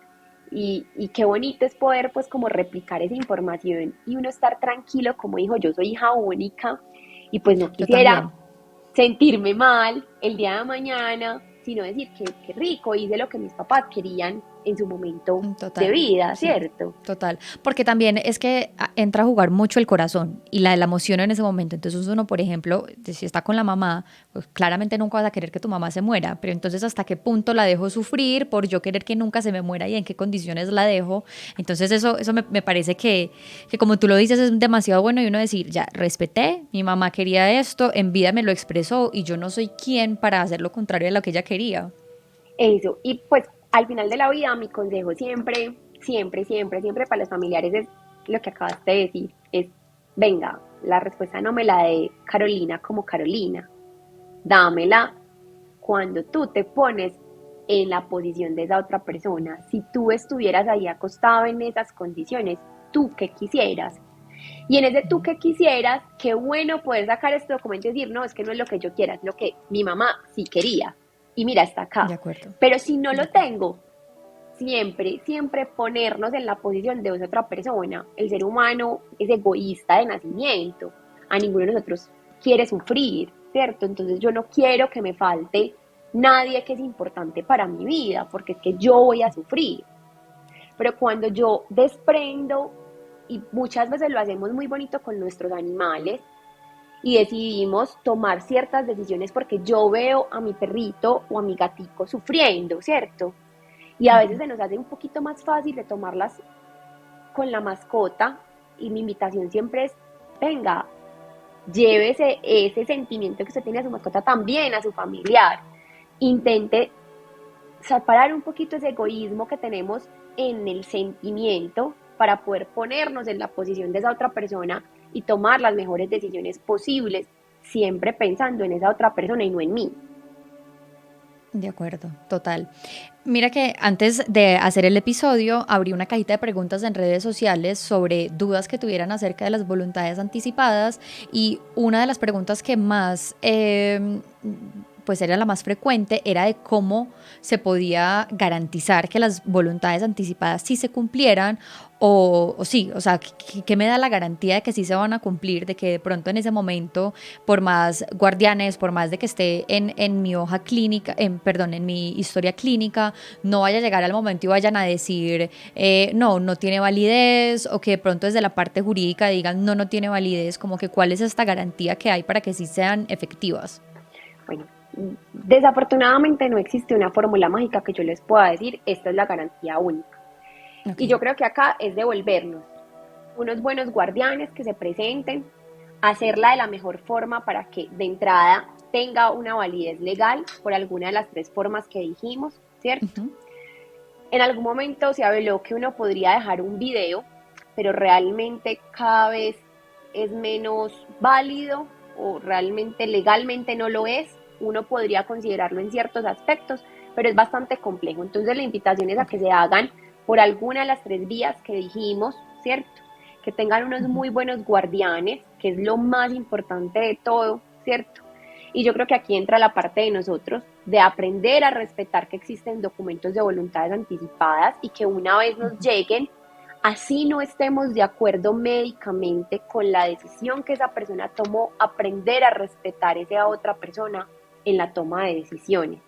Y qué bonito es poder pues como replicar esa información y uno estar tranquilo como dijo, yo soy hija única y pues no Yo quisiera también. sentirme mal el día de mañana, sino decir que rico, hice lo que mis papás querían en su momento de Total, vida, sí, ¿cierto? total. Porque también es que entra a jugar mucho el corazón y la emoción en ese momento. Entonces uno, por ejemplo, si está con la mamá, pues claramente nunca vas a querer que tu mamá se muera, pero entonces hasta qué punto la dejo sufrir por yo querer que nunca se me muera y en qué condiciones la dejo. Entonces eso me parece que como tú lo dices es demasiado bueno y uno decir, ya, respeté, mi mamá quería esto, en vida me lo expresó y yo no soy quien para hacer lo contrario de lo que ella quería. Eso, y pues al final de la vida mi consejo siempre, siempre, siempre, siempre para los familiares es lo que acabaste de decir, es, venga, la respuesta no me la dé Carolina como Carolina, dámela cuando tú te pones en la posición de esa otra persona. Si tú estuvieras ahí acostado en esas condiciones, tú qué quisieras. Y en ese tú Ujú. que quisieras, qué bueno poder sacar este documento y decir, no, es que no es lo que yo quiera, es lo que mi mamá sí quería. Y mira, está De acá. acuerdo, Pero si no de lo acuerdo. tengo, siempre, siempre ponernos en la posición de otra persona. El ser humano es egoísta de nacimiento. A ninguno de nosotros quiere sufrir, ¿cierto? Entonces yo no quiero que me falte nadie que es importante para mi vida, porque es que yo voy a sufrir. Pero cuando yo desprendo, y muchas veces lo hacemos muy bonito con nuestros animales, y decidimos tomar ciertas decisiones porque yo veo a mi perrito o a mi gatico sufriendo, ¿cierto? Y a veces Ujú. se nos hace un poquito más fácil de tomarlas con la mascota y mi invitación siempre es, venga, llévese ese sentimiento que usted tiene a su mascota también a su familiar. Intente separar un poquito ese egoísmo que tenemos en el sentimiento para poder ponernos en la posición de esa otra persona y tomar las mejores decisiones posibles, siempre pensando en esa otra persona y no en mí. De acuerdo, total. Mira que antes de hacer el episodio abrí una cajita de preguntas en redes sociales sobre dudas que tuvieran acerca de las voluntades anticipadas y una de las preguntas que más, pues era la más frecuente, era de cómo se podía garantizar que las voluntades anticipadas sí se cumplieran o sí, o sea, ¿qué me da la garantía de que sí se van a cumplir, de que de pronto en ese momento, por más guardianes, por más de que esté en mi hoja clínica, perdón, en mi historia clínica, no vaya a llegar al momento y vayan a decir, no, no tiene validez, o que de pronto desde la parte jurídica digan, no, no tiene validez, como que cuál es esta garantía que hay para que sí sean efectivas? Bueno, desafortunadamente no existe una fórmula mágica que yo les pueda decir, esta es la garantía única. Ok. Y yo creo que acá es devolvernos unos buenos guardianes que se presenten, hacerla de la mejor forma para que de entrada tenga una validez legal por alguna de las tres formas que dijimos, ¿cierto? Ujú. En algún momento se habló que uno podría dejar un video, pero realmente cada vez es menos válido o realmente legalmente no lo es. Uno podría considerarlo en ciertos aspectos, pero es bastante complejo. Entonces la invitación es a Ok. que se hagan por alguna de las tres vías que dijimos, ¿cierto? Que tengan unos Ujú. muy buenos guardianes, que es lo más importante de todo, ¿cierto? Y yo creo que aquí entra la parte de nosotros, de aprender a respetar que existen documentos de voluntades anticipadas y que una vez nos Ujú. lleguen, Así no estemos de acuerdo médicamente con la decisión que esa persona tomó, aprender a respetar a esa otra persona en la toma de decisiones.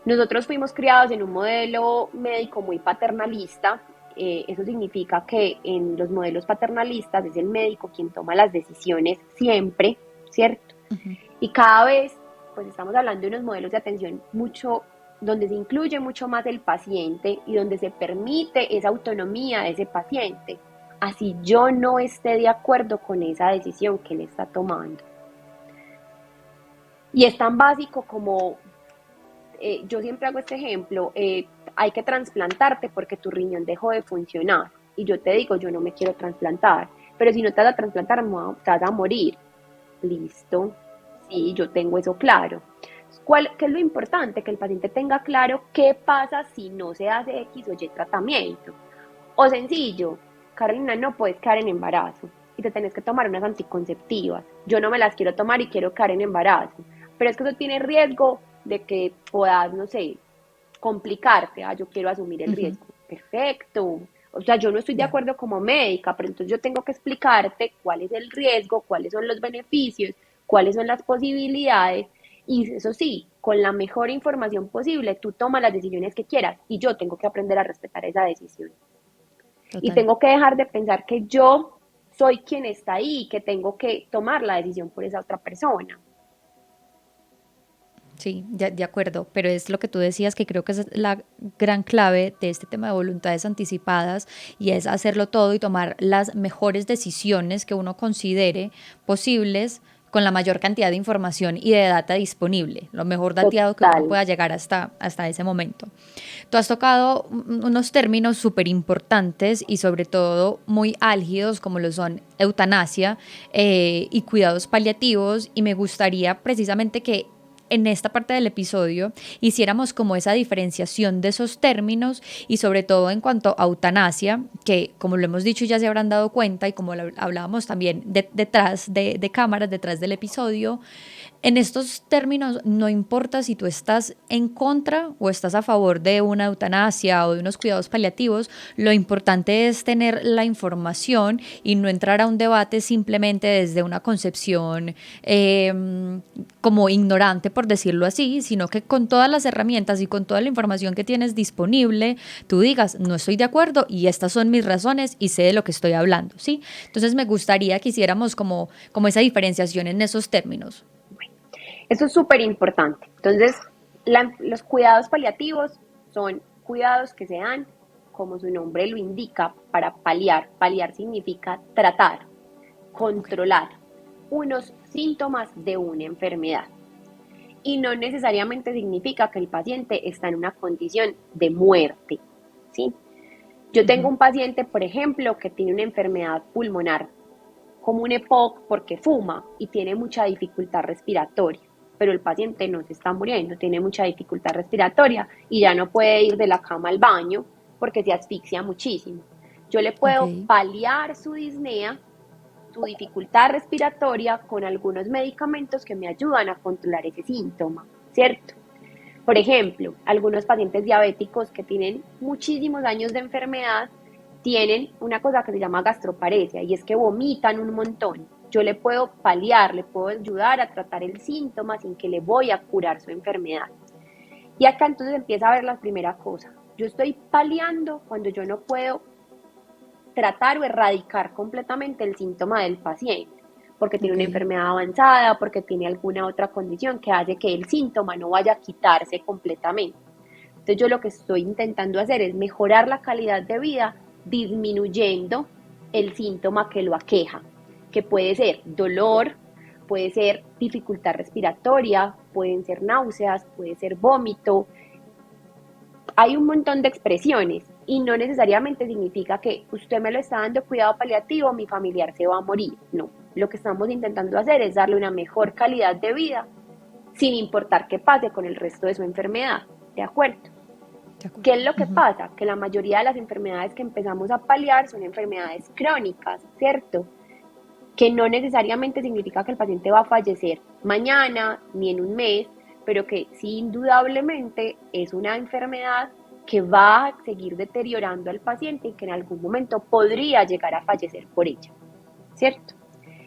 Nosotros fuimos criados en un modelo médico muy paternalista. Eso significa que en los modelos paternalistas es el médico quien toma las decisiones siempre, ¿cierto? Ujú. Y cada vez, pues estamos hablando de unos modelos de atención mucho, donde se incluye mucho más el paciente y donde se permite esa autonomía de ese paciente, así yo no esté de acuerdo con esa decisión que él está tomando. Y es tan básico como, yo siempre hago este ejemplo, hay que trasplantarte porque tu riñón dejó de funcionar. Y yo te digo, yo no me quiero trasplantar, pero si no te vas a trasplantar, te vas a morir. Listo, sí, yo tengo eso claro. ¿Qué es lo importante? Que el paciente tenga claro qué pasa si no se hace X o Y tratamiento. O sencillo, Carolina, no puedes quedar en embarazo y te tenés que tomar unas anticonceptivas. Yo no me las quiero tomar y quiero quedar en embarazo. Pero es que eso tiene riesgo de que puedas, no sé, complicarte. Yo quiero asumir el Ujú. riesgo. Perfecto. O sea, yo no estoy de Ya. acuerdo como médica, pero entonces yo tengo que explicarte cuál es el riesgo, cuáles son los beneficios, cuáles son las posibilidades. Y eso sí, con la mejor información posible, tú tomas las decisiones que quieras y yo tengo que aprender a respetar esa decisión. Y Total. tengo que dejar de pensar que yo soy quien está ahí, que tengo que tomar la decisión por esa otra persona. Sí, de acuerdo, pero es lo que tú decías que creo que es la gran clave de este tema de voluntades anticipadas y es hacerlo todo y tomar las mejores decisiones que uno considere posibles con la mayor cantidad de información y de data disponible, lo mejor dateado que uno Total. pueda llegar hasta ese momento. Tú has tocado unos términos súper importantes y sobre todo muy álgidos como lo son eutanasia y cuidados paliativos y me gustaría precisamente que en esta parte del episodio hiciéramos como esa diferenciación de esos términos y sobre todo en cuanto a eutanasia, que como lo hemos dicho ya se habrán dado cuenta y como lo hablábamos también detrás de cámaras, detrás del episodio, en estos términos, no importa si tú estás en contra o estás a favor de una eutanasia o de unos cuidados paliativos, lo importante es tener la información y no entrar a un debate simplemente desde una concepción como ignorante, por decirlo así, sino que con todas las herramientas y con toda la información que tienes disponible, tú digas, no estoy de acuerdo y estas son mis razones y sé de lo que estoy hablando, ¿sí? Entonces me gustaría que hiciéramos como esa diferenciación en esos términos. Eso es súper importante. Entonces, los cuidados paliativos son cuidados que se dan, como su nombre lo indica, para paliar. Paliar significa tratar, Ok. controlar unos síntomas de una enfermedad. Y no necesariamente significa que el paciente está en una condición de muerte, ¿sí? Yo tengo Ujú. un paciente, por ejemplo, que tiene una enfermedad pulmonar como un EPOC porque fuma y tiene mucha dificultad respiratoria, pero el paciente no se está muriendo, tiene mucha dificultad respiratoria y ya no puede ir de la cama al baño porque se asfixia muchísimo. Yo le Ok. puedo paliar su disnea, su dificultad respiratoria con algunos medicamentos que me ayudan a controlar ese síntoma, ¿cierto? Por ejemplo, algunos pacientes diabéticos que tienen muchísimos años de enfermedad tienen una cosa que se llama gastroparesia y es que vomitan un montón. Yo le puedo paliar, le puedo ayudar a tratar el síntoma sin que le voy a curar su enfermedad. Y acá entonces empieza a ver la primera cosa. Yo estoy paliando cuando yo no puedo tratar o erradicar completamente el síntoma del paciente, porque tiene Ok. una enfermedad avanzada, porque tiene alguna otra condición que hace que el síntoma no vaya a quitarse completamente. Entonces yo lo que estoy intentando hacer es mejorar la calidad de vida disminuyendo el síntoma que lo aqueja, que puede ser dolor, puede ser dificultad respiratoria, pueden ser náuseas, puede ser vómito, hay un montón de expresiones y no necesariamente significa que usted me lo está dando cuidado paliativo, mi familiar se va a morir. No, lo que estamos intentando hacer es darle una mejor calidad de vida sin importar qué pase con el resto de su enfermedad. ¿De acuerdo? De ¿Qué acuerdo. es lo que Ujú. pasa? Que la mayoría de las enfermedades que empezamos a paliar son enfermedades crónicas, ¿cierto? Que no necesariamente significa que el paciente va a fallecer mañana ni en un mes, pero que sí indudablemente es una enfermedad que va a seguir deteriorando al paciente y que en algún momento podría llegar a fallecer por ella, ¿cierto?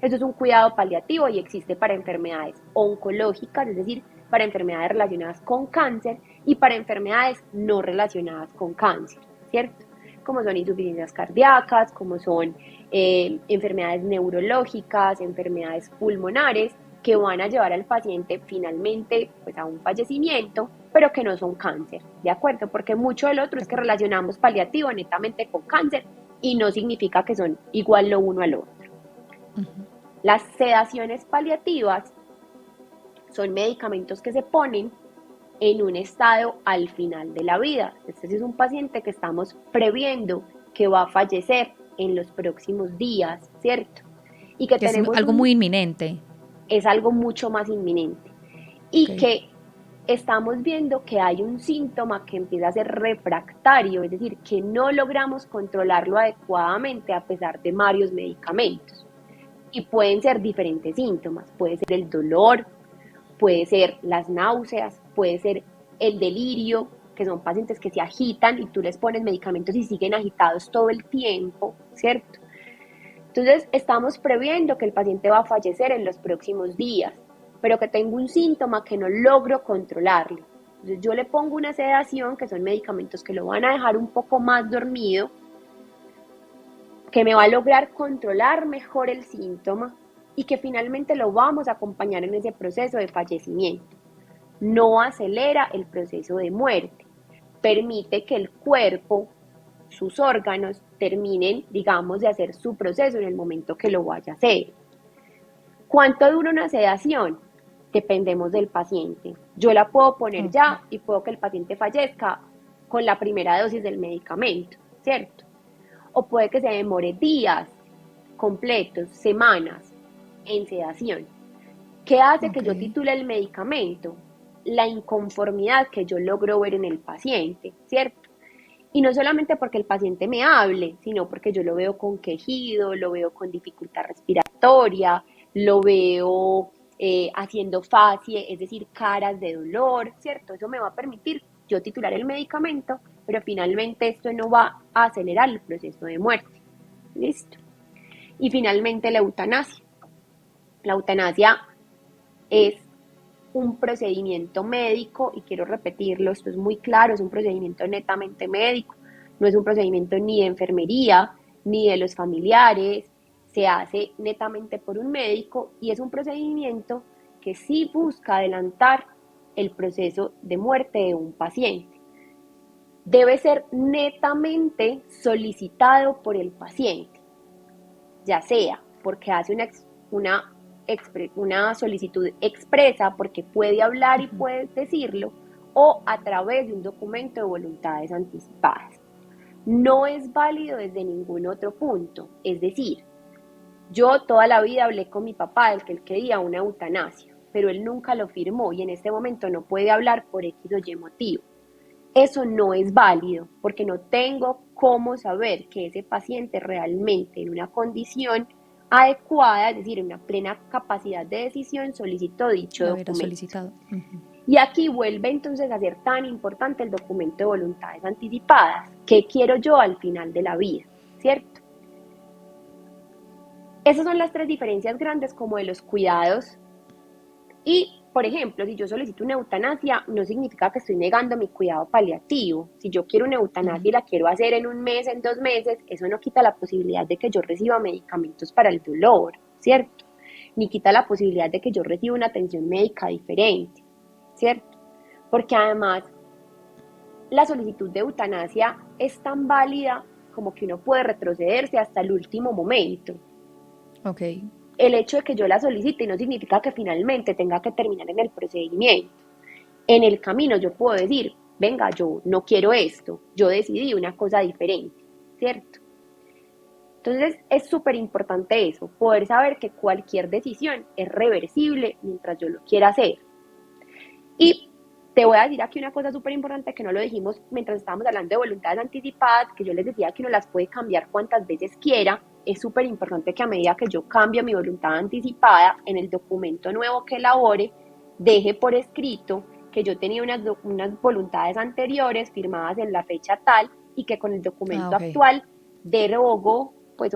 Esto es un cuidado paliativo y existe para enfermedades oncológicas, es decir, para enfermedades relacionadas con cáncer y para enfermedades no relacionadas con cáncer, ¿cierto? Como son insuficiencias cardíacas, como son enfermedades neurológicas, enfermedades pulmonares, que van a llevar al paciente finalmente pues, a un fallecimiento, pero que no son cáncer, ¿de acuerdo? Porque mucho del otro es que relacionamos paliativo netamente con cáncer y no significa que son igual lo uno al otro. Uh-huh. Las sedaciones paliativas son medicamentos que se ponen en un estado al final de la vida. Este es un paciente que estamos previendo que va a fallecer en los próximos días, ¿cierto? Y que tenemos es algo muy inminente. Es algo mucho más inminente. Y que estamos viendo que hay un síntoma que empieza a ser refractario, es decir, que no logramos controlarlo adecuadamente a pesar de varios medicamentos. Y pueden ser diferentes síntomas, puede ser el dolor, puede ser las náuseas, puede ser el delirio, que son pacientes que se agitan y tú les pones medicamentos y siguen agitados todo el tiempo, ¿cierto? Entonces estamos previendo que el paciente va a fallecer en los próximos días, pero que tengo un síntoma que no logro controlarlo. Entonces yo le pongo una sedación, que son medicamentos que lo van a dejar un poco más dormido, que me va a lograr controlar mejor el síntoma y que finalmente lo vamos a acompañar en ese proceso de fallecimiento. No acelera el proceso de muerte, permite que el cuerpo, sus órganos, terminen, digamos, de hacer su proceso en el momento que lo vaya a hacer. ¿Cuánto dura una sedación? Dependemos del paciente. Yo la puedo poner ya y puedo que el paciente fallezca con la primera dosis del medicamento, ¿cierto? O puede que se demore días completos, semanas en sedación. ¿Qué hace que yo titule el medicamento? La inconformidad que yo logro ver en el paciente, ¿cierto? Y no solamente porque el paciente me hable, sino porque yo lo veo con quejido, lo veo con dificultad respiratoria, lo veo haciendo facie, es decir, caras de dolor, ¿cierto? Eso me va a permitir yo titular el medicamento, pero finalmente esto no va a acelerar el proceso de muerte. ¿Listo? Y finalmente la eutanasia. La eutanasia es un procedimiento médico, y quiero repetirlo, esto es muy claro, es un procedimiento netamente médico, no es un procedimiento ni de enfermería, ni de los familiares, se hace netamente por un médico y es un procedimiento que sí busca adelantar el proceso de muerte de un paciente. Debe ser netamente solicitado por el paciente, ya sea porque hace una solicitud expresa porque puede hablar y puede decirlo, o a través de un documento de voluntades anticipadas. No es válido desde ningún otro punto, es decir, yo toda la vida hablé con mi papá del que él quería una eutanasia, pero él nunca lo firmó y en este momento no puede hablar por X o Y motivo. Eso no es válido porque no tengo cómo saber que ese paciente realmente en una condición adecuada, es decir, en una plena capacidad de decisión, solicitó dicho documento. Solicitado. Y aquí vuelve entonces a ser tan importante el documento de voluntades anticipadas. ¿Qué quiero yo al final de la vida? ¿Cierto? Esas son las tres diferencias grandes como de los cuidados. Y, por ejemplo, si yo solicito una eutanasia, no significa que estoy negando mi cuidado paliativo. Si yo quiero una eutanasia y la quiero hacer en un mes, en 2 meses, eso no quita la posibilidad de que yo reciba medicamentos para el dolor, ¿cierto? Ni quita la posibilidad de que yo reciba una atención médica diferente, ¿cierto? Porque además, la solicitud de eutanasia es tan válida como que uno puede retrocederse hasta el último momento. Ok. El hecho de que yo la solicite no significa que finalmente tenga que terminar en el procedimiento. En el camino yo puedo decir, venga, yo no quiero esto, yo decidí una cosa diferente, ¿cierto? Entonces es súper importante eso, poder saber que cualquier decisión es reversible mientras yo lo quiera hacer. Y te voy a decir aquí una cosa súper importante que no lo dijimos mientras estábamos hablando de voluntades anticipadas, que yo les decía que uno las puede cambiar cuantas veces quiera. Es súper importante que a medida que yo cambio mi voluntad anticipada, en el documento nuevo que elabore, deje por escrito que yo tenía unas voluntades anteriores firmadas en la fecha tal y que con el Ah, documento ok. actual derogo pues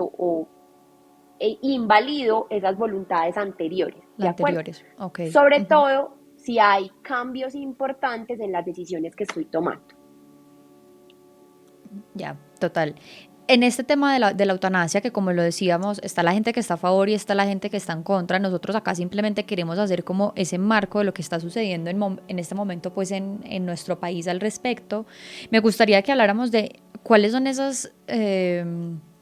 invalido esas voluntades anteriores, La ¿de acuerdo? anteriores. Ok. Sobre Ujú. todo si hay cambios importantes en las decisiones que estoy tomando. Ya, total. En este tema de la eutanasia, que como lo decíamos, está la gente que está a favor y está la gente que está en contra, nosotros acá simplemente queremos hacer como ese marco de lo que está sucediendo en este momento pues en nuestro país al respecto. Me gustaría que habláramos de cuáles son esas,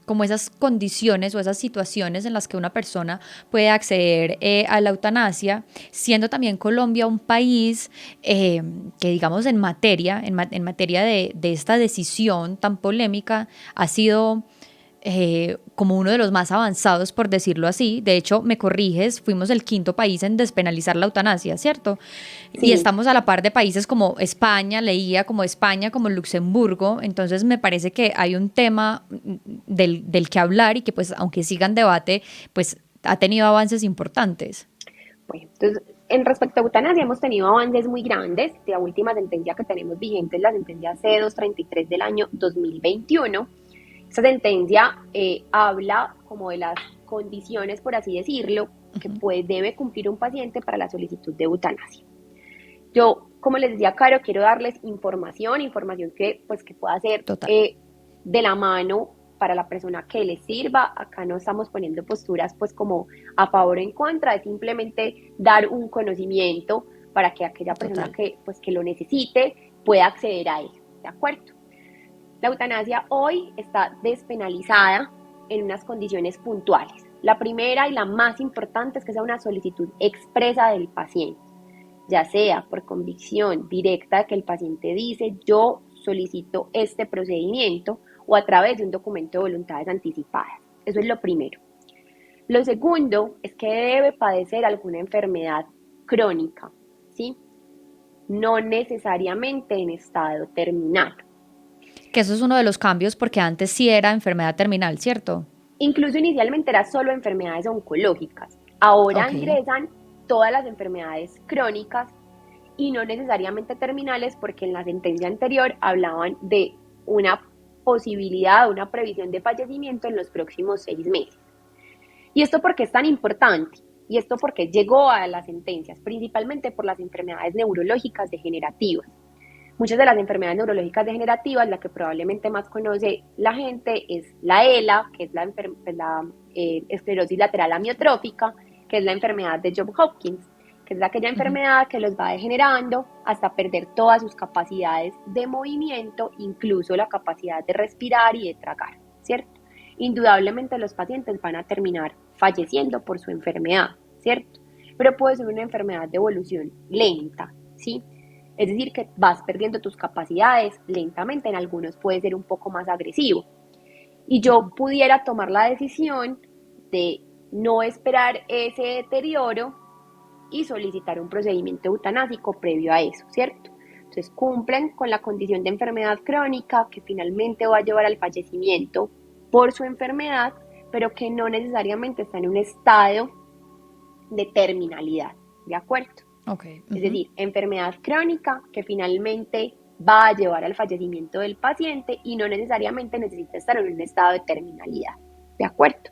como esas condiciones o esas situaciones en las que una persona puede acceder a la eutanasia, siendo también Colombia un país eh, que digamos en materia de esta decisión tan polémica, ha sido como uno de los más avanzados, por decirlo así. De hecho, me corriges, fuimos el quinto país en despenalizar la eutanasia, ¿cierto? Y Sí, estamos a la par de países como España, como Luxemburgo. Entonces, me parece que hay un tema del que hablar y que, pues, aunque siga en debate, pues ha tenido avances importantes. bueno, entonces, en respecto a eutanasia hemos tenido avances muy grandes. La última sentencia que tenemos vigente es la sentencia C-233 del año 2021. Esta sentencia habla como de las condiciones, por así decirlo, que debe cumplir un paciente para la solicitud de eutanasia. Yo, como les decía, Caro, quiero darles información que, pues, que pueda ser Total. de la mano para la persona que les sirva. Acá no estamos poniendo posturas pues como a favor o en contra, es simplemente dar un conocimiento para que aquella persona Total. que lo necesite pueda acceder a él, ¿de acuerdo? La eutanasia hoy está despenalizada en unas condiciones puntuales. La primera y la más importante es que sea una solicitud expresa del paciente, ya sea por convicción directa de que el paciente dice yo solicito este procedimiento o a través de un documento de voluntades anticipadas. Eso es lo primero. Lo segundo es que debe padecer alguna enfermedad crónica, ¿sí? No necesariamente en estado terminal. Que eso es uno de los cambios porque antes sí era enfermedad terminal, ¿cierto? Incluso inicialmente era solo enfermedades oncológicas. Ahora Ok. ingresan todas las enfermedades crónicas y no necesariamente terminales porque en la sentencia anterior hablaban de una posibilidad, una previsión de fallecimiento en los próximos 6 meses. ¿Y esto por qué es tan importante? Y esto porque llegó a las sentencias, principalmente por las enfermedades neurológicas degenerativas. Muchas de las enfermedades neurológicas degenerativas, la que probablemente más conoce la gente es la ELA, que es la esclerosis lateral amiotrófica, que es la enfermedad de Johns Hopkins, que es aquella Ujú. enfermedad que los va degenerando hasta perder todas sus capacidades de movimiento, incluso la capacidad de respirar y de tragar, ¿cierto? Indudablemente los pacientes van a terminar falleciendo por su enfermedad, ¿cierto? Pero puede ser una enfermedad de evolución lenta, ¿sí? Es decir, que vas perdiendo tus capacidades lentamente, en algunos puede ser un poco más agresivo. Y yo pudiera tomar la decisión de no esperar ese deterioro y solicitar un procedimiento eutanásico previo a eso, ¿cierto? Entonces cumplen con la condición de enfermedad crónica que finalmente va a llevar al fallecimiento por su enfermedad, pero que no necesariamente está en un estado de terminalidad, ¿de acuerdo? Ok. Es Ujú. decir, enfermedad crónica que finalmente va a llevar al fallecimiento del paciente y no necesariamente necesita estar en un estado de terminalidad. ¿De acuerdo?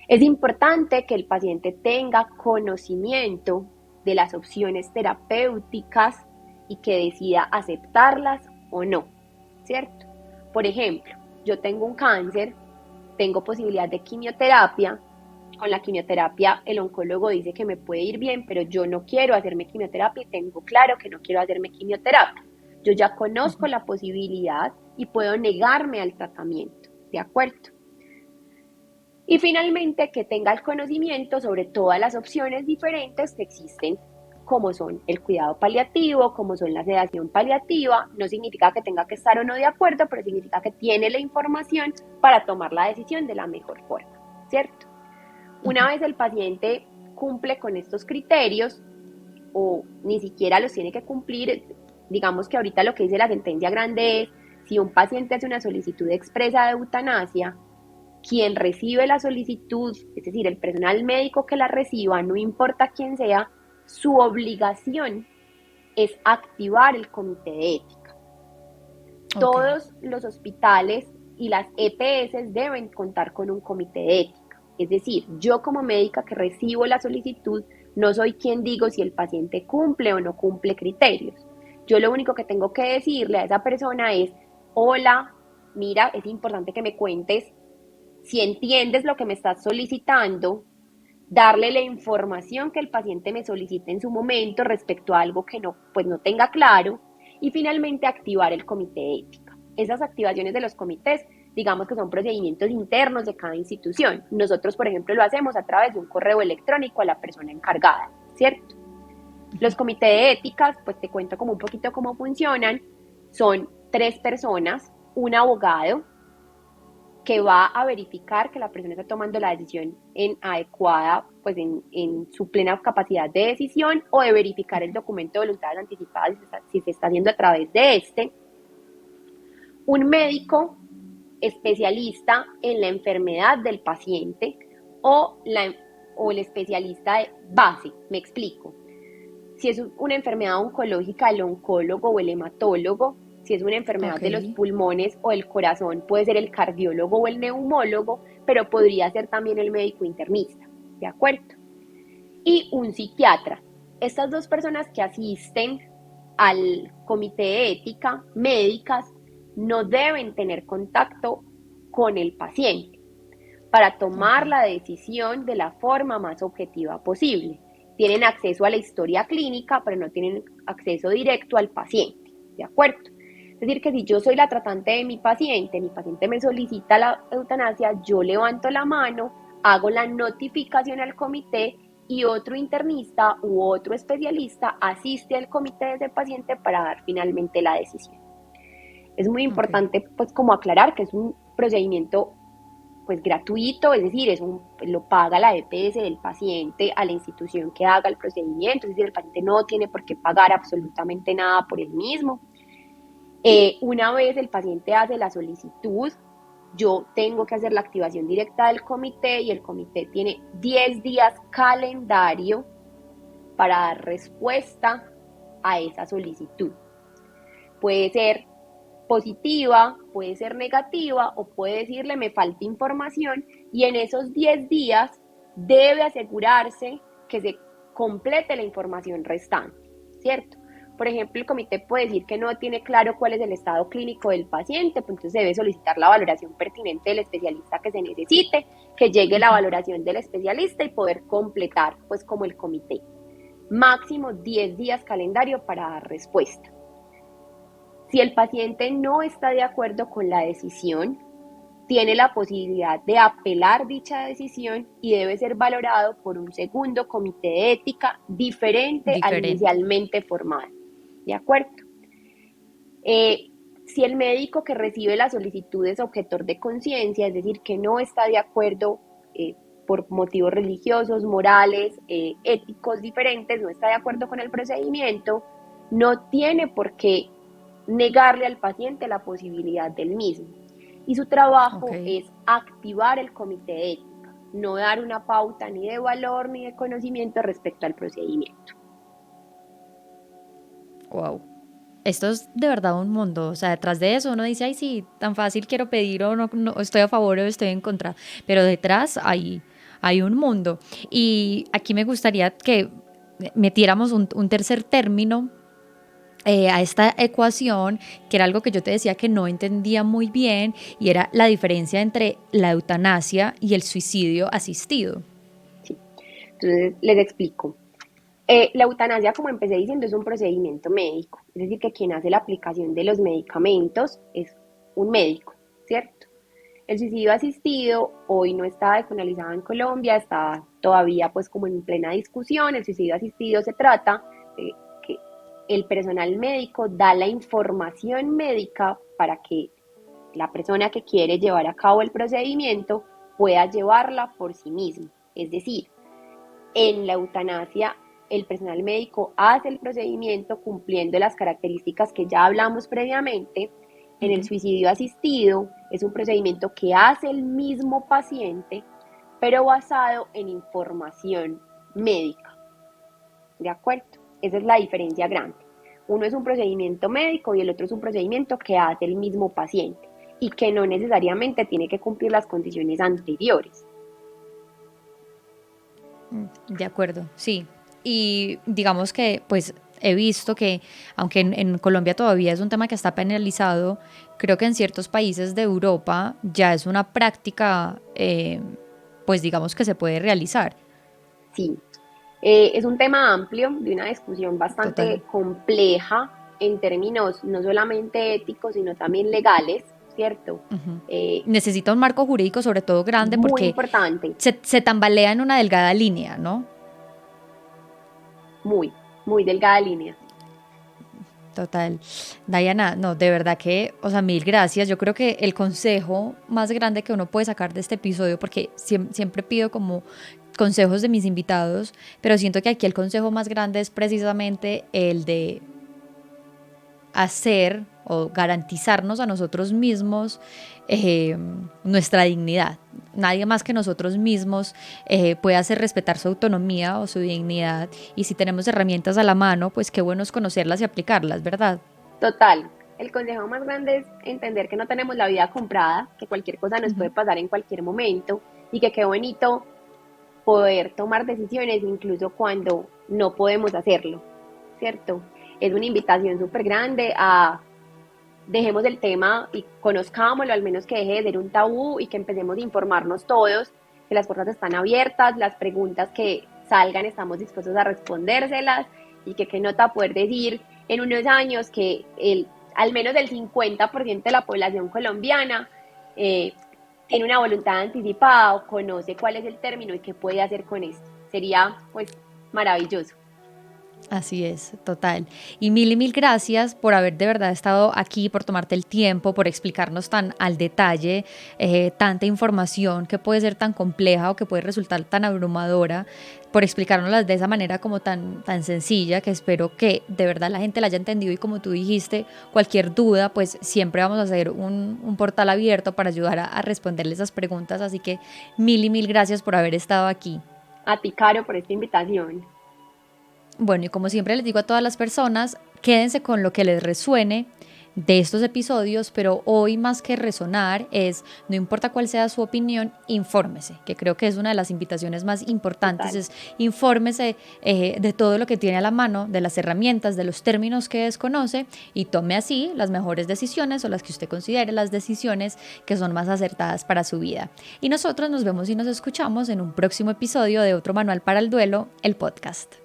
Es importante que el paciente tenga conocimiento de las opciones terapéuticas y que decida aceptarlas o no, ¿cierto? Por ejemplo, yo tengo un cáncer, tengo posibilidad de quimioterapia, con la quimioterapia el oncólogo dice que me puede ir bien, pero yo no quiero hacerme quimioterapia y tengo claro que no quiero hacerme quimioterapia. Yo ya conozco la posibilidad y puedo negarme al tratamiento, ¿de acuerdo? Y finalmente que tenga el conocimiento sobre todas las opciones diferentes que existen, como son el cuidado paliativo, como son la sedación paliativa. No significa que tenga que estar o no de acuerdo, pero significa que tiene la información para tomar la decisión de la mejor forma, ¿cierto? Una vez el paciente cumple con estos criterios o ni siquiera los tiene que cumplir, digamos que ahorita lo que dice la sentencia grande es, si un paciente hace una solicitud expresa de eutanasia, quien recibe la solicitud, es decir, el personal médico que la reciba, no importa quién sea, su obligación es activar el comité de ética. Ok. Todos los hospitales y las EPS deben contar con un comité de ética. Es decir, yo como médica que recibo la solicitud, no soy quien digo si el paciente cumple o no cumple criterios. Yo lo único que tengo que decirle a esa persona es, hola, mira, es importante que me cuentes si entiendes lo que me estás solicitando, darle la información que el paciente me solicite en su momento respecto a algo que no, pues no tenga claro, y finalmente activar el comité de ética. Esas activaciones de los comités, digamos que son procedimientos internos de cada institución. Nosotros, por ejemplo, lo hacemos a través de un correo electrónico a la persona encargada, ¿cierto? Los comités de éticas, pues te cuento como un poquito cómo funcionan. Son 3 personas, un abogado, que va a verificar que la persona está tomando la decisión en adecuada, pues en su plena capacidad de decisión, o de verificar el documento de voluntades anticipadas si se está haciendo a través de este. Un médico especialista en la enfermedad del paciente o el especialista de base, me explico. Si es una enfermedad oncológica, el oncólogo o el hematólogo. Si es una enfermedad Ok. de los pulmones o el corazón, puede ser el cardiólogo o el neumólogo, pero podría ser también el médico internista, ¿de acuerdo? Y un psiquiatra. Estas 2 personas que asisten al comité de ética médicas no deben tener contacto con el paciente para Ok. tomar la decisión de la forma más objetiva posible. Tienen acceso a la historia clínica, pero no tienen acceso directo al paciente, ¿de acuerdo? Es decir, que si yo soy la tratante de mi paciente me solicita la eutanasia, yo levanto la mano, hago la notificación al comité y otro internista u otro especialista asiste al comité de ese paciente para dar finalmente la decisión. Es muy Ok. importante pues como aclarar que es un procedimiento pues gratuito, es decir, lo paga la EPS del paciente a la institución que haga el procedimiento, es decir, el paciente no tiene por qué pagar absolutamente nada por el mismo. Una vez el paciente hace la solicitud, yo tengo que hacer la activación directa del comité y el comité tiene 10 días calendario para dar respuesta a esa solicitud. Puede ser positiva, puede ser negativa o puede decirle me falta información y en esos 10 días debe asegurarse que se complete la información restante, ¿cierto? Por ejemplo, el comité puede decir que no tiene claro cuál es el estado clínico del paciente, pues entonces debe solicitar la valoración pertinente del especialista que se necesite, que llegue la valoración del especialista y poder completar pues como el comité. Máximo 10 días calendario para dar respuesta. Si el paciente no está de acuerdo con la decisión, tiene la posibilidad de apelar dicha decisión y debe ser valorado por un segundo comité de ética diferente al Diferente. inicialmente formado. ¿De acuerdo? Si el médico que recibe la solicitud es objetor de conciencia, es decir, que no está de acuerdo por motivos religiosos, morales, éticos diferentes, no está de acuerdo con el procedimiento, no tiene por qué negarle al paciente la posibilidad del mismo. Y su Ok. trabajo es activar el comité de ética, no dar una pauta ni de valor ni de conocimiento respecto al procedimiento. Wow. Esto es de verdad un mundo. O sea, detrás de eso uno dice, ay, sí, tan fácil quiero pedir o no, no estoy a favor o estoy en contra. Pero detrás hay un mundo. Y aquí me gustaría que metiéramos un tercer término a esta ecuación, que era algo que yo te decía que no entendía muy bien, y era la diferencia entre la eutanasia y el suicidio asistido. ¿Sí? Entonces, les explico. La eutanasia, como empecé diciendo, es un procedimiento médico, es decir, que quien hace la aplicación de los medicamentos es un médico, ¿cierto? El suicidio asistido hoy no está despenalizado en Colombia, está todavía pues como en plena discusión. El suicidio asistido se trata de que el personal médico da la información médica para que la persona que quiere llevar a cabo el procedimiento pueda llevarla por sí mismo. Es decir, en la eutanasia, el personal médico hace el procedimiento cumpliendo las características que ya hablamos previamente. En el Ujú. suicidio asistido es un procedimiento que hace el mismo paciente, pero basado en información médica. ¿De acuerdo? Esa es la diferencia grande. uno es un procedimiento médico y el otro es un procedimiento que hace el mismo paciente y que no necesariamente tiene que cumplir las condiciones anteriores. De acuerdo, sí. Y digamos que pues he visto que aunque en Colombia todavía es un tema que está penalizado, creo que en ciertos países de Europa ya es una práctica, pues digamos que se puede realizar. Sí, es un tema amplio, de una discusión Total. bastante compleja en términos no solamente éticos, sino también legales, ¿cierto? Ujú. Eh, Necesita un marco jurídico sobre todo grande Muy porque importante, se tambalea en una delgada línea, ¿no? muy, muy delgada línea. Total. Diana, no, de verdad que, o sea, mil gracias. Yo creo que el consejo más grande que uno puede sacar de este episodio, porque siempre pido como consejos de mis invitados, pero siento que aquí el consejo más grande es precisamente el de hacer o garantizarnos a nosotros mismos eh, nuestra dignidad. Nadie más que nosotros mismos puede hacer respetar su autonomía o su dignidad, y si tenemos herramientas a la mano, pues qué bueno es conocerlas y aplicarlas, ¿verdad? Total. El consejo más grande es entender que no tenemos la vida comprada, que cualquier cosa nos puede Ujú. pasar en cualquier momento y que qué bonito poder tomar decisiones incluso cuando no podemos hacerlo, ¿cierto? Es una invitación súper grande a dejemos el tema y conozcámoslo, al menos que deje de ser un tabú y que empecemos a informarnos todos, que las puertas están abiertas, las preguntas que salgan estamos dispuestos a respondérselas y que qué nota poder decir en unos años que al menos el 50% de la población colombiana eh, tiene una voluntad anticipada o conoce cuál es el término y qué puede hacer con esto. Sería pues maravilloso. Así es, total. Y mil gracias por haber de verdad estado aquí, por tomarte el tiempo, por explicarnos tan al detalle tanta información que puede ser tan compleja o que puede resultar tan abrumadora, por explicárnoslas de esa manera como tan sencilla, que espero que de verdad la gente la haya entendido, y como tú dijiste, cualquier duda, pues siempre vamos a hacer un portal abierto para ayudar a responderle esas preguntas. Así que mil gracias por haber estado aquí. A ti, Caro, por esta invitación. Bueno, y como siempre les digo a todas las personas, quédense con lo que les resuene de estos episodios, pero hoy más que resonar es, no importa cuál sea su opinión, infórmese, que creo que es una de las invitaciones más importantes, Total. es infórmese de todo lo que tiene a la mano, de las herramientas, de los términos que desconoce, y tome así las mejores decisiones, o las que usted considere las decisiones que son más acertadas para su vida. Y nosotros nos vemos y nos escuchamos en un próximo episodio de Otro Manual para el Duelo, el podcast.